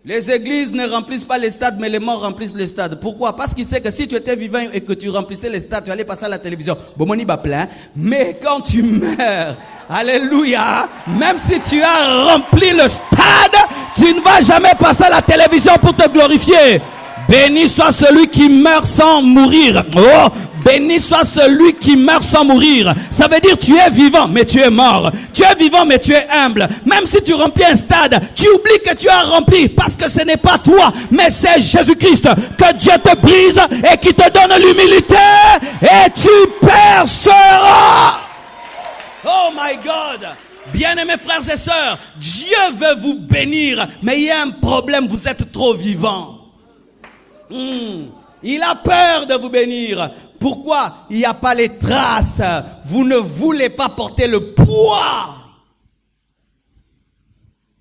Les églises ne remplissent pas les stades, mais les morts remplissent les stades. Pourquoi? Parce qu'il sait que si tu étais vivant et que tu remplissais les stades, tu allais passer à la télévision. Bomoni va plein. Mais quand tu meurs, alléluia, même si tu as rempli le stade, tu ne vas jamais passer à la télévision pour te glorifier. Béni soit celui qui meurt sans mourir. Oh, béni soit celui qui meurt sans mourir. Ça veut dire tu es vivant, mais tu es mort. Tu es vivant, mais tu es humble. Même si tu remplis un stade, tu oublies que tu as rempli parce que ce n'est pas toi, mais c'est Jésus-Christ. Que Dieu te brise et qui te donne l'humilité et tu perceras. Oh my God. Bien-aimés frères et sœurs, Dieu veut vous bénir, mais il y a un problème, vous êtes trop vivants. Il a peur de vous bénir. Pourquoi? Il n'y a pas les traces. Vous ne voulez pas porter le poids.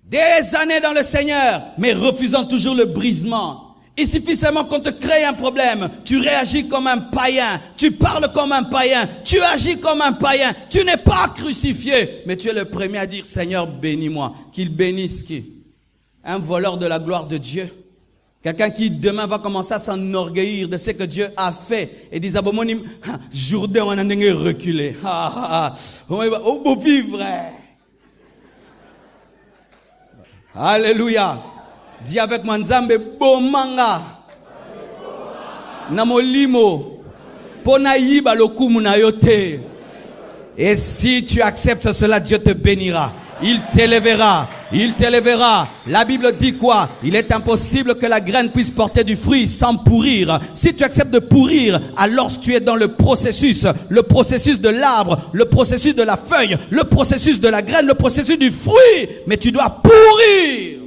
Des années dans le Seigneur, mais refusant toujours le brisement. Il suffit seulement qu'on te crée un problème. Tu réagis comme un païen. Tu parles comme un païen. Tu agis comme un païen. Tu n'es pas crucifié. Mais tu es le premier à dire, Seigneur, bénis-moi. Qu'il bénisse qui? Un voleur de la gloire de Dieu. Quelqu'un qui demain va commencer à s'enorgueillir de ce que Dieu a fait. Et dit, Abomonim, Jourdain, on a reculé. On va vivre. Alléluia. Dis avec moi, Nzambe, bomanga. Namolimo. Ponaïba lokumu na yote. Et si tu acceptes cela, Dieu te bénira. Il t'élèvera. Il t'élèvera. La Bible dit quoi? Il est impossible que la graine puisse porter du fruit sans pourrir. Si tu acceptes de pourrir, alors tu es dans le processus de l'arbre, le processus de la feuille, le processus de la graine, le processus du fruit. Mais tu dois pourrir.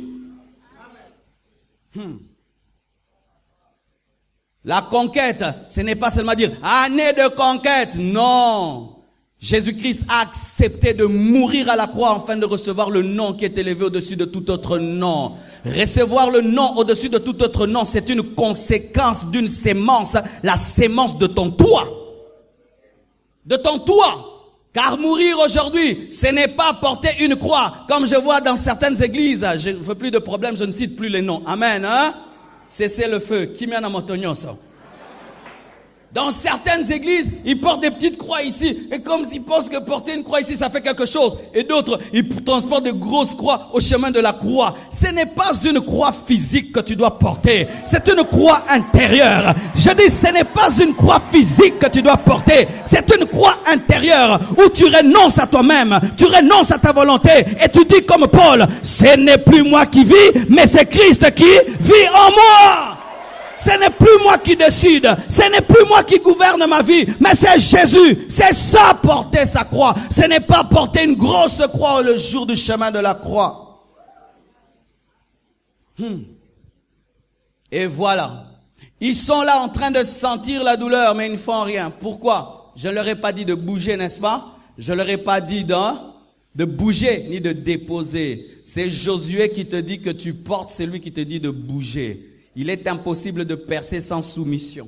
La conquête, ce n'est pas seulement dire année de conquête. Non. Jésus-Christ a accepté de mourir à la croix afin de recevoir le nom qui est élevé au-dessus de tout autre nom. Recevoir le nom au-dessus de tout autre nom, c'est une conséquence d'une sémence, la sémence de ton toit. De ton toit. Car mourir aujourd'hui, ce n'est pas porter une croix. Comme je vois dans certaines églises, je ne fais plus de problème, je ne cite plus les noms. Amen, hein? Cessez le feu. Kimiana Motonyoso. Dans certaines églises, ils portent des petites croix ici. Et comme s'ils pensent que porter une croix ici, ça fait quelque chose. Et d'autres, ils transportent de grosses croix au chemin de la croix. Ce n'est pas une croix physique que tu dois porter. C'est une croix intérieure. Je dis, ce n'est pas une croix physique que tu dois porter. C'est une croix intérieure où tu renonces à toi-même. Tu renonces à ta volonté. Et tu dis comme Paul, ce n'est plus moi qui vis, mais c'est Christ qui vit en moi. Ce n'est plus moi qui décide, ce n'est plus moi qui gouverne ma vie, mais c'est Jésus. C'est ça, porter sa croix. Ce n'est pas porter une grosse croix le jour du chemin de la croix. Et voilà. Ils sont là en train de sentir la douleur, mais ils ne font rien. Pourquoi? Je ne leur ai pas dit de bouger, n'est-ce pas? Je ne leur ai pas dit de bouger, ni de déposer. C'est Josué qui te dit que tu portes, c'est lui qui te dit de bouger. Il est impossible de percer sans soumission.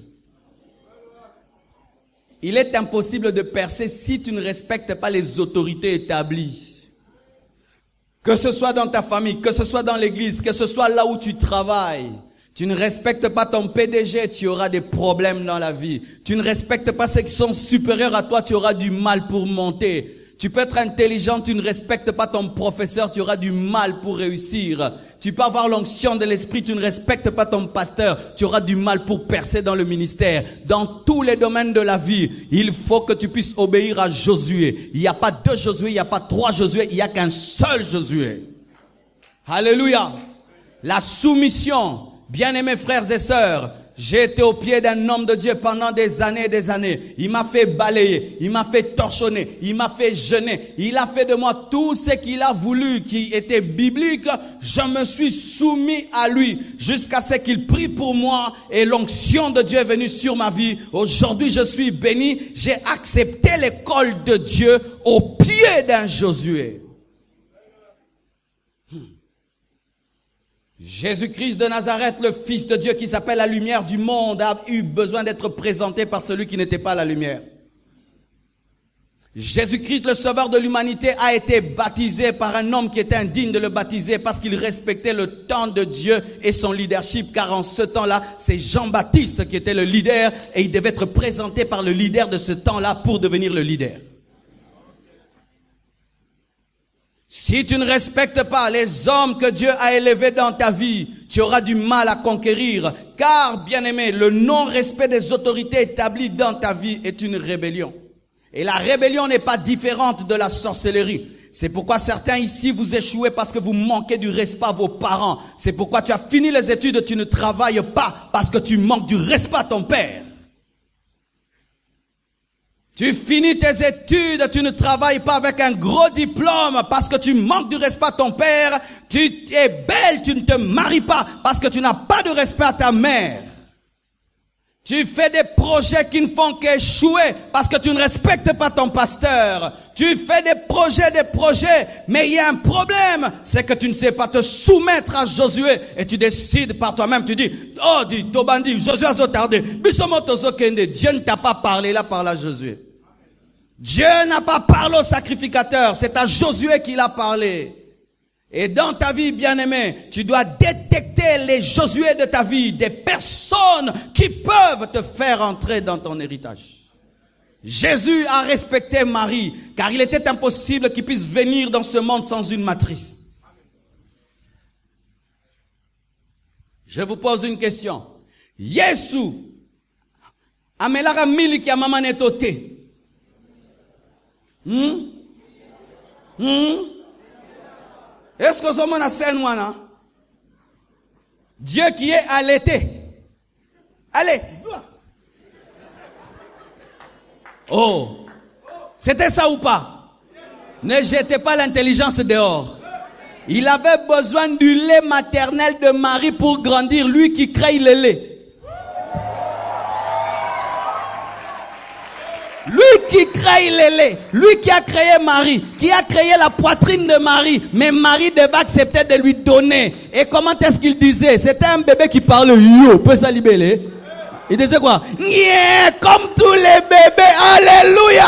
Il est impossible de percer si tu ne respectes pas les autorités établies. Que ce soit dans ta famille, que ce soit dans l'église, que ce soit là où tu travailles. Tu ne respectes pas ton PDG, tu auras des problèmes dans la vie. Tu ne respectes pas ceux qui sont supérieurs à toi, tu auras du mal pour monter. Tu peux être intelligent, tu ne respectes pas ton professeur, tu auras du mal pour réussir. Tu peux avoir l'onction de l'esprit, tu ne respectes pas ton pasteur, tu auras du mal pour percer dans le ministère. Dans tous les domaines de la vie, il faut que tu puisses obéir à Josué. Il n'y a pas deux Josué, il n'y a pas trois Josué, il n'y a qu'un seul Josué. Alléluia. La soumission, bien-aimés frères et sœurs, j'ai été au pied d'un homme de Dieu pendant des années et des années. Il m'a fait balayer, il m'a fait torchonner, il m'a fait jeûner. Il a fait de moi tout ce qu'il a voulu, qui était biblique. Je me suis soumis à lui jusqu'à ce qu'il prie pour moi et l'onction de Dieu est venue sur ma vie. Aujourd'hui, je suis béni. J'ai accepté l'école de Dieu au pied d'un Josué. Jésus-Christ de Nazareth, le Fils de Dieu qui s'appelle la lumière du monde, a eu besoin d'être présenté par celui qui n'était pas la lumière. Jésus-Christ, le sauveur de l'humanité, a été baptisé par un homme qui était indigne de le baptiser parce qu'il respectait le temps de Dieu et son leadership, car en ce temps-là, c'est Jean-Baptiste qui était le leader et il devait être présenté par le leader de ce temps-là pour devenir le leader. Si tu ne respectes pas les hommes que Dieu a élevés dans ta vie, tu auras du mal à conquérir. Car, bien-aimé, le non-respect des autorités établies dans ta vie est une rébellion. Et la rébellion n'est pas différente de la sorcellerie. C'est pourquoi certains ici vous échouez parce que vous manquez du respect à vos parents. C'est pourquoi tu as fini les études, tu ne travailles pas parce que tu manques du respect à ton père. Tu finis tes études, tu ne travailles pas avec un gros diplôme parce que tu manques du respect à ton père. Tu es belle, tu ne te maries pas parce que tu n'as pas de respect à ta mère. Tu fais des projets qui ne font qu'échouer parce que tu ne respectes pas ton pasteur. Tu fais des projets, mais il y a un problème, c'est que tu ne sais pas te soumettre à Josué et tu décides par toi-même, tu dis, oh, dis, Tobandi, Josué a tardé. Dieu ne t'a pas parlé là par là, Josué. Dieu n'a pas parlé au sacrificateur, c'est à Josué qu'il a parlé. Et dans ta vie, bien-aimé, tu dois détecter les Josué de ta vie, des personnes qui peuvent te faire entrer dans ton héritage. Jésus a respecté Marie, car il était impossible qu'il puisse venir dans ce monde sans une matrice. Je vous pose une question. Yesu, amelara miliki ya mama netote. Est-ce que sommes na scène wana? Dieu qui est allaité. Allez. Oh. C'était ça ou pas? Ne jetez pas l'intelligence dehors. Il avait besoin du lait maternel de Marie pour grandir, lui qui crée le lait. Lui qui crée le lait, lui qui a créé Marie, qui a créé la poitrine de Marie, mais Marie devait accepter de lui donner. Et comment est-ce qu'il disait? C'était un bébé qui parlait, yo, peut ça libérer. Il disait quoi? Yeah, comme tous les bébés, alléluia!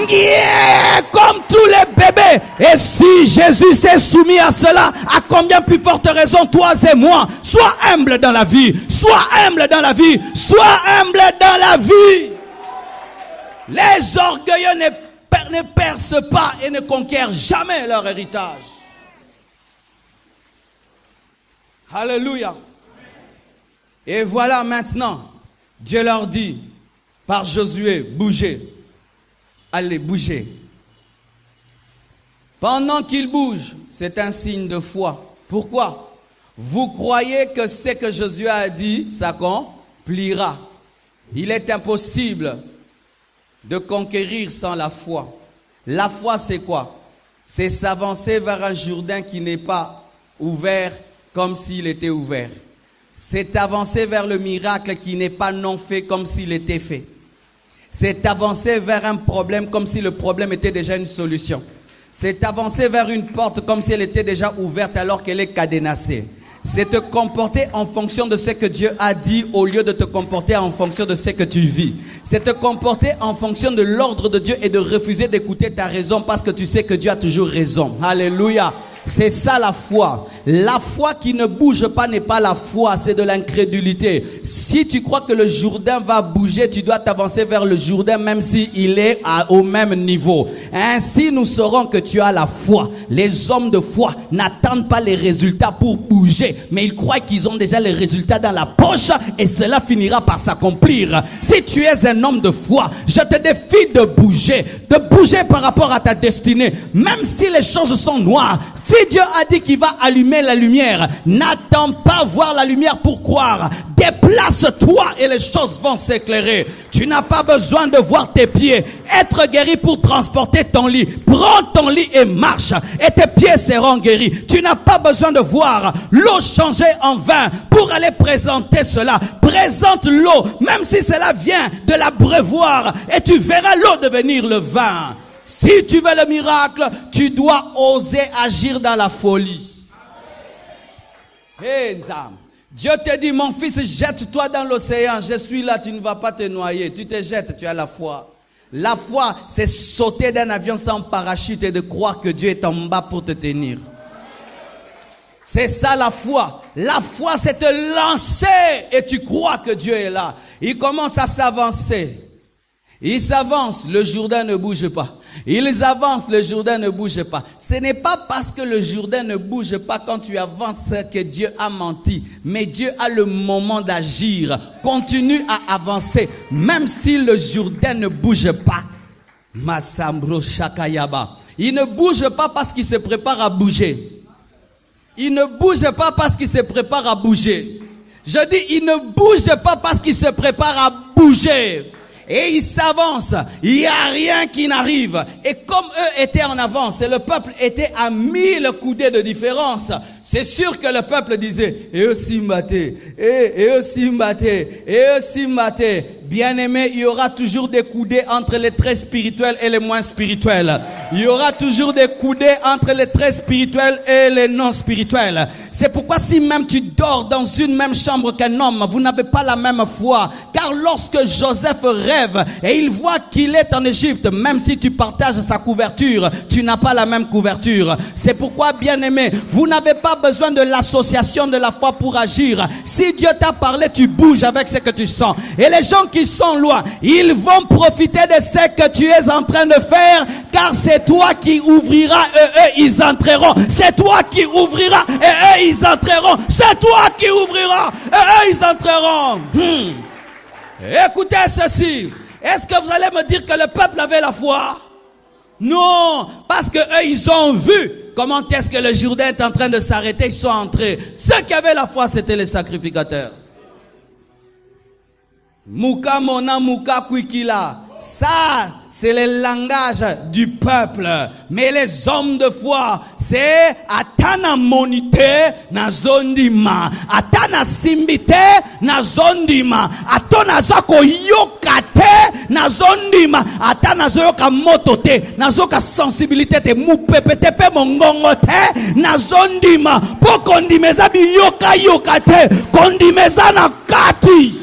Yeah, comme tous les bébés. Et si Jésus s'est soumis à cela, à combien plus forte raison toi et moi? Sois humble dans la vie. Sois humble dans la vie. Sois humble dans la vie. Les orgueilleux ne percent pas et ne conquièrent jamais leur héritage. Alléluia. Et voilà maintenant, Dieu leur dit par Josué, bougez. Allez, bougez. Pendant qu'ils bougent, c'est un signe de foi. Pourquoi? Vous croyez que ce que Josué a dit s'accomplira. Il est impossible de conquérir sans la foi. La foi, c'est quoi? C'est s'avancer vers un Jourdain qui n'est pas ouvert comme s'il était ouvert. C'est avancer vers le miracle qui n'est pas non fait comme s'il était fait. C'est avancer vers un problème comme si le problème était déjà une solution. C'est avancer vers une porte comme si elle était déjà ouverte alors qu'elle est cadenassée. C'est te comporter en fonction de ce que Dieu a dit au lieu de te comporter en fonction de ce que tu vis. C'est te comporter en fonction de l'ordre de Dieu et de refuser d'écouter ta raison parce que tu sais que Dieu a toujours raison. Alléluia. C'est ça la foi. La foi qui ne bouge pas n'est pas la foi, c'est de l'incrédulité. Si tu crois que le Jourdain va bouger, tu dois t'avancer vers le Jourdain même s'il est au même niveau. Ainsi nous saurons que tu as la foi. Les hommes de foi n'attendent pas les résultats pour bouger, mais ils croient qu'ils ont déjà les résultats dans la poche et cela finira par s'accomplir. Si tu es un homme de foi, je te défie de bouger par rapport à ta destinée, même si les choses sont noires. Si Dieu a dit qu'il va allumer la lumière, n'attends pas voir la lumière pour croire. Déplace-toi et les choses vont s'éclairer. Tu n'as pas besoin de voir tes pieds être guéris pour transporter ton lit. Prends ton lit et marche et tes pieds seront guéris. Tu n'as pas besoin de voir l'eau changer en vin pour aller présenter cela. Présente l'eau, même si cela vient de l'abreuvoir, et tu verras l'eau devenir le vin. Si tu veux le miracle, tu dois oser agir dans la folie. Hey, Nzam. Dieu te dit, mon fils, jette-toi dans l'océan. Je suis là, tu ne vas pas te noyer. Tu te jettes, tu as la foi. La foi, c'est sauter d'un avion sans parachute et de croire que Dieu est en bas pour te tenir. C'est ça la foi. La foi, c'est te lancer et tu crois que Dieu est là. Il commence à s'avancer. Ils s'avancent, le Jourdain ne bouge pas. Ils avancent, le Jourdain ne bouge pas. Ce n'est pas parce que le Jourdain ne bouge pas quand tu avances que Dieu a menti. Mais Dieu a le moment d'agir. Continue à avancer. Même si le Jourdain ne bouge pas. Masambro Shakayaba. Il ne bouge pas parce qu'il se prépare à bouger. Il ne bouge pas parce qu'il se prépare à bouger. Je dis, il ne bouge pas parce qu'il se prépare à bouger. Et ils s'avancent, il n'y a rien qui n'arrive. Et comme eux étaient en avance et le peuple était à 1000 coudées de différence, c'est sûr que le peuple disait, et eux Simbaté, et eux Simbaté, et eux Simbaté. Bien aimé, il y aura toujours des coudées entre les très spirituels et les moins spirituels. Il y aura toujours des coudées entre les très spirituels et les non spirituels. C'est pourquoi si même tu dors dans une même chambre qu'un homme, vous n'avez pas la même foi. Car lorsque Joseph rêve et il voit qu'il est en Égypte, même si tu partages sa couverture, tu n'as pas la même couverture. C'est pourquoi, bien aimé, vous n'avez pas besoin de l'association de la foi pour agir. Si Dieu t'a parlé, tu bouges avec ce que tu sens. Et les gens qui sont loin, ils vont profiter de ce que tu es en train de faire, car c'est toi qui ouvriras et eux ils entreront. C'est toi qui ouvriras et eux ils entreront. C'est toi qui ouvriras et eux ils entreront. Écoutez ceci. Est-ce que vous allez me dire que le peuple avait la foi? Non, parce que eux ils ont vu comment est-ce que le Jourdain est en train de s'arrêter. Ils sont entrés. Ceux qui avaient la foi, c'était les sacrificateurs. Muka mona muka kwikila. Ça, c'est le langage du peuple. Mais les hommes de foi, c'est atana monite na zondima, atana simbite na zondima, atona zako yokate na zondima, atana zoka motote, na zoka sensibilité te mupepe pe mongongo te na zondima, po kondimeza bi yoka yokate, kondimeza na kati.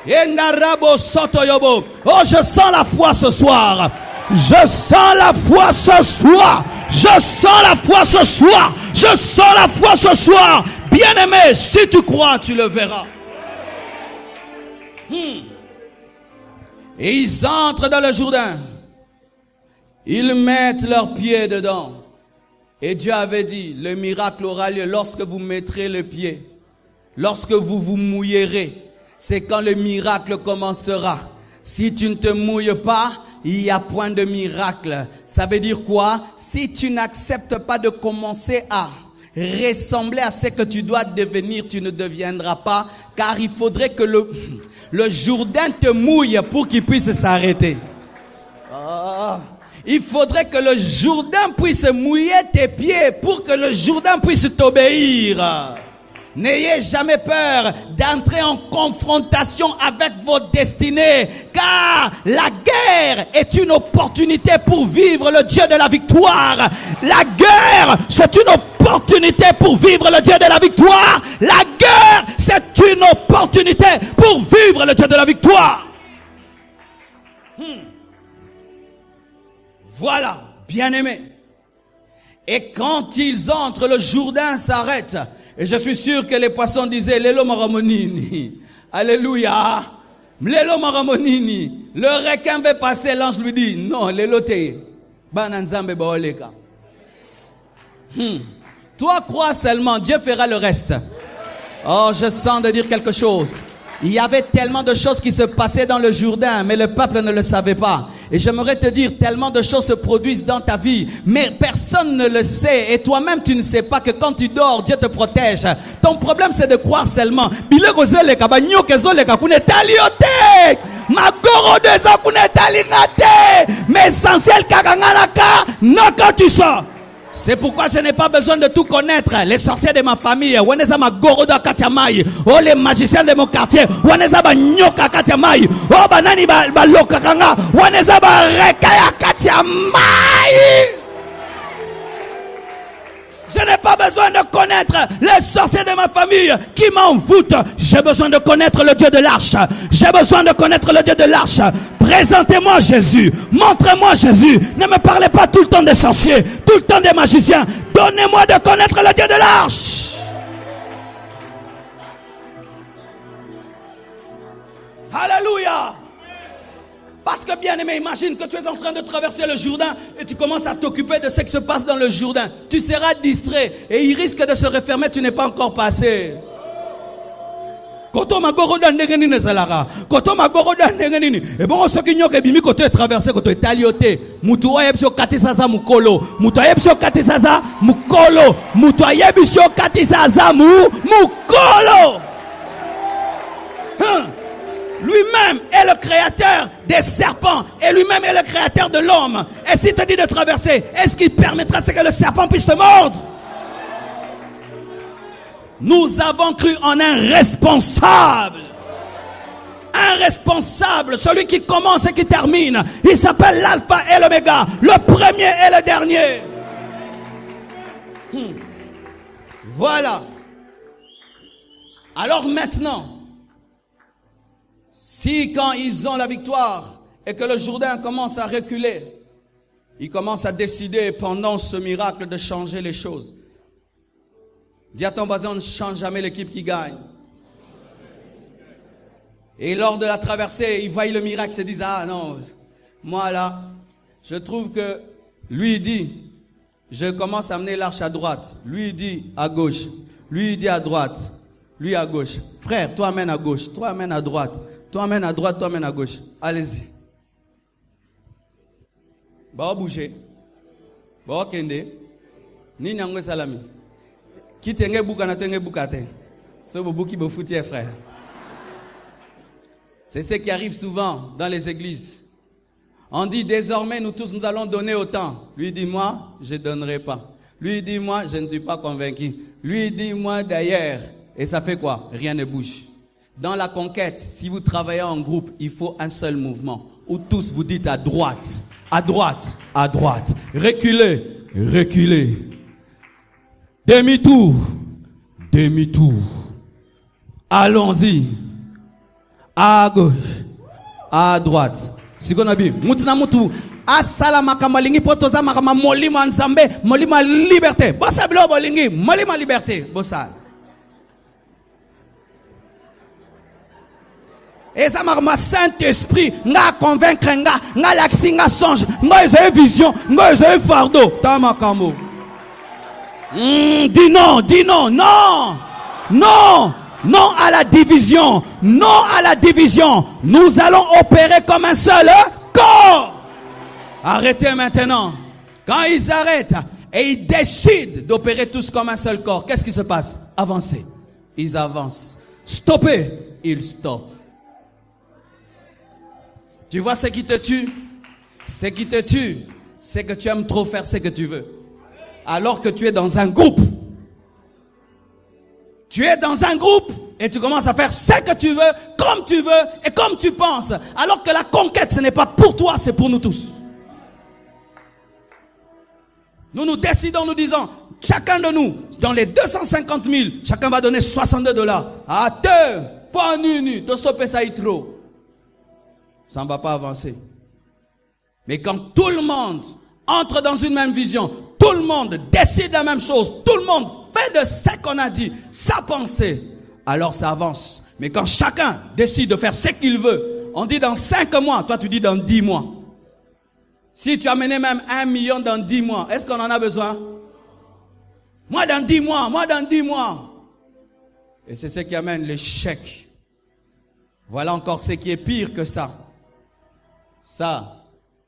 Oh, je sens la foi ce soir. Je sens la foi ce soir. Je sens la foi ce soir. Je sens la foi ce soir. Bien-aimé, si tu crois, tu le verras. Et ils entrent dans le Jourdain. Ils mettent leurs pieds dedans. Et Dieu avait dit, le miracle aura lieu lorsque vous mettrez le pied. Lorsque vous vous mouillerez. C'est quand le miracle commencera. Si tu ne te mouilles pas, il n'y a point de miracle. Ça veut dire quoi? Si tu n'acceptes pas de commencer à ressembler à ce que tu dois devenir, tu ne deviendras pas. Car il faudrait que le Jourdain te mouille pour qu'il puisse s'arrêter. Il faudrait que le Jourdain puisse mouiller tes pieds pour que le Jourdain puisse t'obéir. N'ayez jamais peur d'entrer en confrontation avec votre destinée, car la guerre est une opportunité pour vivre le Dieu de la victoire. La guerre, c'est une opportunité pour vivre le Dieu de la victoire. La guerre, c'est une opportunité pour vivre le Dieu de la victoire. Voilà, bien-aimés. Et quand ils entrent, le Jourdain s'arrête. Et je suis sûr que les poissons disaient, Lelo Maramonini. Alléluia. Lelo Maramonini. Le requin veut passer, l'ange lui dit, non, Lelo te. Bananzambe baoleka. Toi crois seulement, Dieu fera le reste. Oh, je sens de dire quelque chose. Il y avait tellement de choses qui se passaient dans le Jourdain, mais le peuple ne le savait pas. Et j'aimerais te dire, tellement de choses se produisent dans ta vie, mais personne ne le sait. Et toi-même, tu ne sais pas que quand tu dors, Dieu te protège. Ton problème, c'est de croire seulement. Mais essentiel, quand tu sors. C'est pourquoi je n'ai pas besoin de tout connaître. Les sorciers de ma famille, oh les magiciens de mon quartier, oh banani ba lokakanga, je n'ai pas besoin de connaître les sorciers de ma famille qui m'envoûtent. J'ai besoin de connaître le Dieu de l'arche. J'ai besoin de connaître le Dieu de l'arche. Présentez-moi Jésus. Montrez-moi Jésus. Ne me parlez pas tout le temps des sorciers, tout le temps des magiciens. Donnez-moi de connaître le Dieu de l'arche. Alléluia. Parce que bien aimé, imagine que tu es en train de traverser le Jourdain et tu commences à t'occuper de ce qui se passe dans le Jourdain. Tu seras distrait et il risque de se refermer, tu n'es pas encore passé. Koto magoroda ndenge nini salara. Koto magoroda ndenge nini. Et bon ce qui nyoke bimi koto traverser koto taliote. Mutu ayebso katisaza mukolo. Mutu ayebso katisaza mukolo. Mutu ayebso katisaza mukolo. Lui-même est le créateur des serpents et lui-même est le créateur de l'homme. Et s'il te dit de traverser, est-ce qu'il permettra que le serpent puisse te mordre? Nous avons cru en un responsable. Un responsable, celui qui commence et qui termine. Il s'appelle l'alpha et l'oméga, le premier et le dernier. Voilà. Alors maintenant, si quand ils ont la victoire et que le Jourdain commence à reculer, ils commencent à décider pendant ce miracle de changer les choses. Dis à ton voisin, on ne change jamais l'équipe qui gagne. Et lors de la traversée, ils voient le miracle, ils se disent, ah non, moi là, je trouve que lui dit, je commence à amener l'arche à droite. Lui dit à gauche. Lui dit à droite. Lui à gauche. Frère, toi amène à gauche. Toi amène à droite. Toi amène à droite, toi amène à gauche. Allez-y. Bah, bouger. Bah, kende. Ni n'angwe salami. Qui t'enge bouka na t'enge boukate. Ce boubou qui me foutit, frère. C'est ce qui arrive souvent dans les églises. On dit désormais nous tous nous allons donner autant. Lui dit moi, je donnerai pas. Lui dit moi, je ne suis pas convaincu. Lui dit moi d'ailleurs. Et ça fait quoi? Rien ne bouge. Dans la conquête, si vous travaillez en groupe, il faut un seul mouvement. Où tous vous dites à droite, à droite, à droite. Reculez, reculez. Demi-tour, demi-tour. Allons-y. À gauche, à droite. Si qu'on a vu, moutina moutou, asala makambo lingi po toza makambo molimo nzambe molimo liberté bosa bilo bolingi molimo liberté bosa et ça ma Saint-Esprit nga convaincre nga laxi nga songe nga j'ai vision nga j'ai fardeau ta makambo dis non non à la division non à la division nous allons opérer comme un seul corps. Arrêtez maintenant. Quand ils arrêtent et ils décident d'opérer tous comme un seul corps, qu'est-ce qui se passe? Avancez. Ils avancent. Stoppez. Ils stoppent. Tu vois ce qui te tue? Ce qui te tue, c'est que tu aimes trop faire ce que tu veux. Alors que tu es dans un groupe. Tu es dans un groupe et tu commences à faire ce que tu veux et comme tu penses. Alors que la conquête, ce n'est pas pour toi, c'est pour nous tous. Nous décidons, nous disons, chacun de nous, dans les 250 000, chacun va donner $62. À deux, pas nu, de stopper ça trop. Ça ne va pas avancer. Mais quand tout le monde entre dans une même vision, tout le monde décide la même chose, tout le monde fait de ce qu'on a dit, sa pensée, alors ça avance. Mais quand chacun décide de faire ce qu'il veut, on dit dans 5 mois, toi tu dis dans 10 mois. Si tu as mené même 1 million dans 10 mois, est-ce qu'on en a besoin? Moi dans 10 mois. Et c'est ce qui amène l'échec. Voilà encore ce qui est pire que ça. Ça,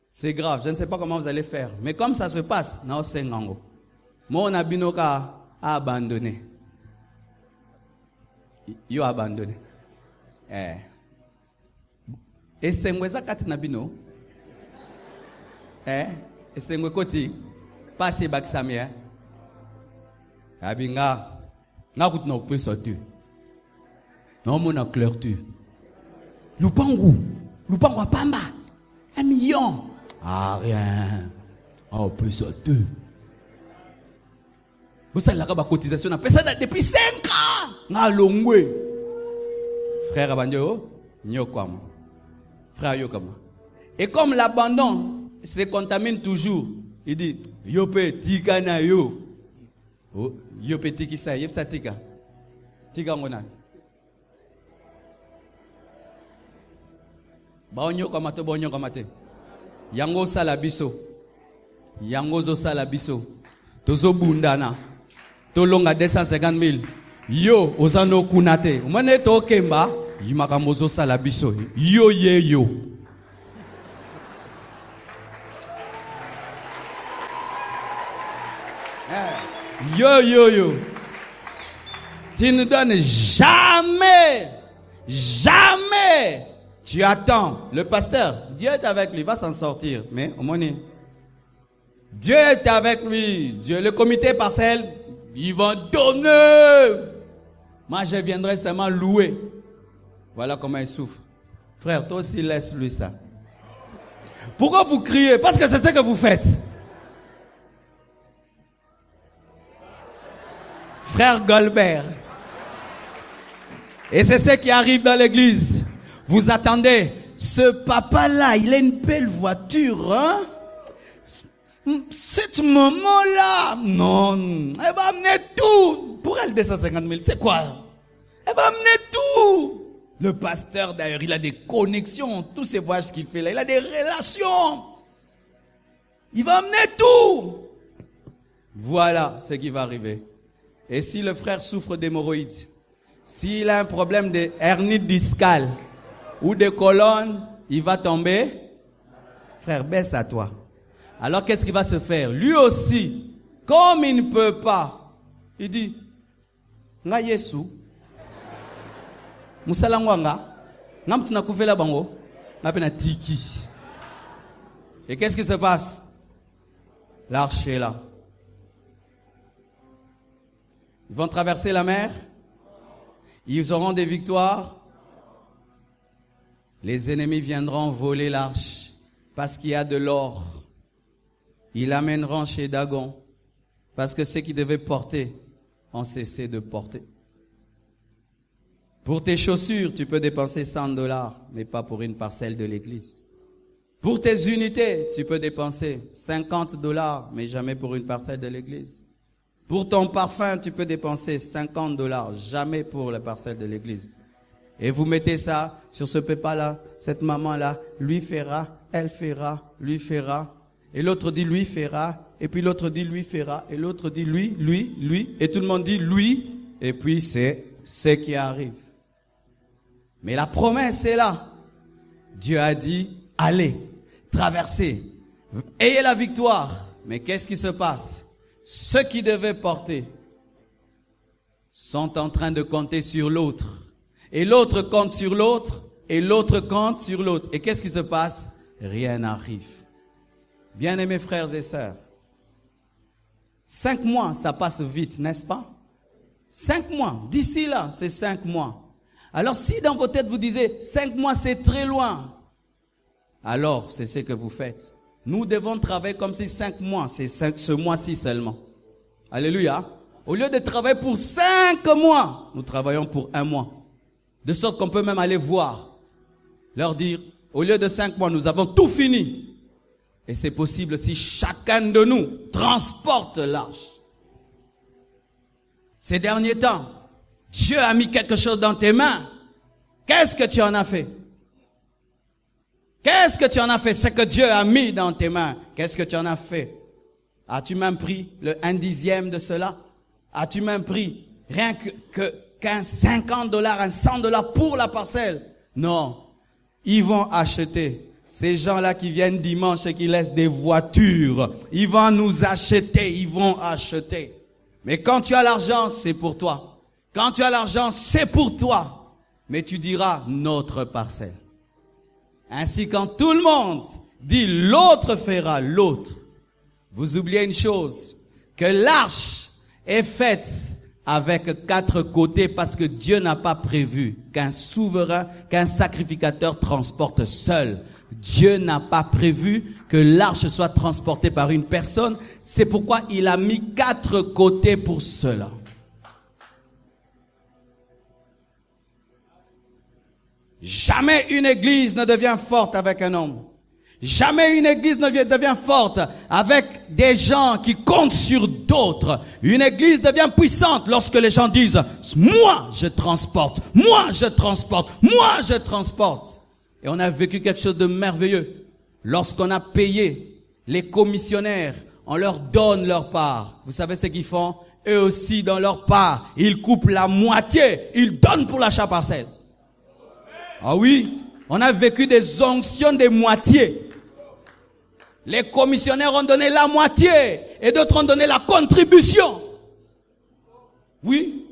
c'est grave. Je ne sais pas comment vous allez faire. Mais comme ça se passe, non, c'est ngango. Moi, on a binoka abandonné. Yo abandonné. Et c'est moi ça katina bino. Et c'est moi côté. Passez back samia. Abinga. Na route no peut sortir. Non mon clair tu. Lupangu pamba. 1 million. Ah rien. On peut sortir. Vous savez la cotisation a ça depuis 5 ans. Na longwe. Frère Abanjo, nyokwam. Frère yokama. Et comme l'abandon se contamine toujours, il dit yo pe tika na yo. Oh, yo pe tiki sa yep sa tika. Tika ngona. Ba onyo kamate ba onyo kamate. Yango sala biso. Yango zo sala biso. Tozo bundana. Tolonga 250 000. Yo ozano kunate. Umane to kemba yimakamozo sala biso. Yo ye yo. Yo. Tu ne donnes jamais. Tu attends. Le pasteur, Dieu est avec lui, il va s'en sortir. Mais, au moins, Dieu est avec lui. Dieu, le comité parcelle, ils vont donner. Moi, je viendrai seulement louer. Voilà comment il souffre. Frère, toi aussi, laisse-lui ça. Pourquoi vous criez? Parce que c'est ce que vous faites. Frère Goldberg. Et c'est ce qui arrive dans l'église. Vous attendez. Ce papa-là, il a une belle voiture, hein? Cette maman-là, non. Elle va amener tout. Pour elle, 250 000, c'est quoi? Elle va amener tout. Le pasteur, d'ailleurs, il a des connexions. Tous ces voyages qu'il fait là, il a des relations. Il va amener tout. Voilà ce qui va arriver. Et si le frère souffre d'hémorroïdes, s'il a un problème de hernie discale ou de colonne, il va tomber. Frère, baisse à toi. Alors qu'est-ce qui va se faire? Lui aussi, comme il ne peut pas, il dit, nga Yesu, musala ngwanga, nga mtuna kuvela bango, nga pena tiki. Et qu'est-ce qui se passe? L'arche est là. Ils vont traverser la mer. Ils auront des victoires. Les ennemis viendront voler l'arche parce qu'il y a de l'or. Ils l'amèneront chez Dagon parce que ceux qui devaient porter ont cessé de porter. Pour tes chaussures, tu peux dépenser $100, mais pas pour une parcelle de l'église. Pour tes unités, tu peux dépenser $50, mais jamais pour une parcelle de l'église. Pour ton parfum, tu peux dépenser $50, jamais pour la parcelle de l'église. Et vous mettez ça sur ce papa-là, cette maman-là, lui fera, elle fera, lui fera. Et l'autre dit lui fera, et puis l'autre dit lui fera, et l'autre dit lui, et tout le monde dit lui, et puis c'est ce qui arrive. Mais la promesse est là. Dieu a dit, allez, traversez, ayez la victoire. Mais qu'est-ce qui se passe? Ceux qui devaient porter sont en train de compter sur l'autre. Et l'autre compte sur l'autre, et l'autre compte sur l'autre. Et qu'est-ce qui se passe? Rien n'arrive. Bien-aimés frères et sœurs, 5 mois, ça passe vite, n'est-ce pas? 5 mois, d'ici là, c'est 5 mois. Alors si dans vos têtes vous disiez, 5 mois c'est très loin, alors c'est ce que vous faites. Nous devons travailler comme si 5 mois, c'est ce mois-ci seulement. Alléluia. Au lieu de travailler pour 5 mois, nous travaillons pour 1 mois. De sorte qu'on peut même aller voir, leur dire, au lieu de 5 mois, nous avons tout fini. Et c'est possible si chacun de nous transporte l'arche. Ces derniers temps, Dieu a mis quelque chose dans tes mains. Qu'est-ce que tu en as fait? Qu'est-ce que tu en as fait? Ce que Dieu a mis dans tes mains, qu'est-ce que tu en as fait? As-tu même pris le 1/10 de cela? As-tu même pris rien qu'un $50, un $100 pour la parcelle? Non. Ils vont acheter. Ces gens-là qui viennent dimanche et qui laissent des voitures, ils vont nous acheter, ils vont acheter. Mais quand tu as l'argent, c'est pour toi. Quand tu as l'argent, c'est pour toi. Mais tu diras notre parcelle. Ainsi, quand tout le monde dit l'autre fera l'autre, vous oubliez une chose, que l'arche est faite avec 4 côtés parce que Dieu n'a pas prévu qu'un souverain, qu'un sacrificateur transporte seul. Dieu n'a pas prévu que l'arche soit transportée par une personne. C'est pourquoi il a mis 4 côtés pour cela. Jamais une église ne devient forte avec un homme. Jamais une église ne devient forte avec des gens qui comptent sur d'autres. Une église devient puissante lorsque les gens disent « Moi, je transporte. Moi, je transporte. Moi, je transporte. » Et on a vécu quelque chose de merveilleux. Lorsqu'on a payé les commissionnaires, on leur donne leur part. Vous savez ce qu'ils font? Eux aussi, dans leur part, ils coupent la moitié. Ils donnent pour l'achat parcelle. Ah oui, on a vécu des onctions des moitiés. Les commissionnaires ont donné la moitié et d'autres ont donné la contribution. Oui.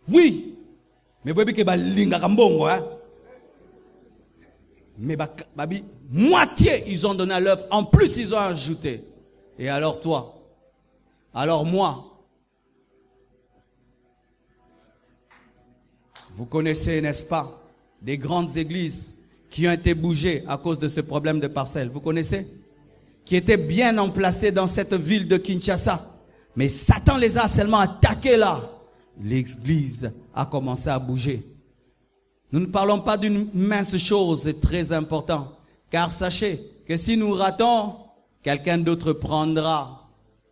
Oui. Mais moitié ils ont donné à l'œuvre. En plus ils ont ajouté. Et alors toi? Alors moi? Vous connaissez, n'est-ce pas, des grandes églises qui ont été bougées à cause de ce problème de parcelle. Vous connaissez? Qui étaient bien emplacées dans cette ville de Kinshasa. Mais Satan les a seulement attaqués là. L'église a commencé à bouger. Nous ne parlons pas d'une mince chose, c'est très important. Car sachez que si nous ratons, quelqu'un d'autre prendra.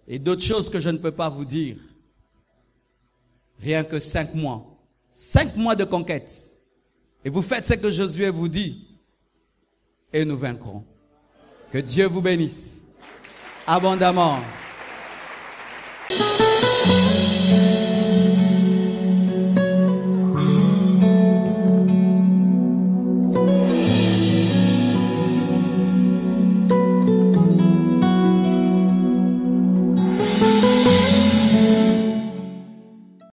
Et d'autres choses que je ne peux pas vous dire. Rien que 5 mois. 5 mois de conquête. Et vous faites ce que Josué vous dit. Et nous vaincrons. Que Dieu vous bénisse abondamment.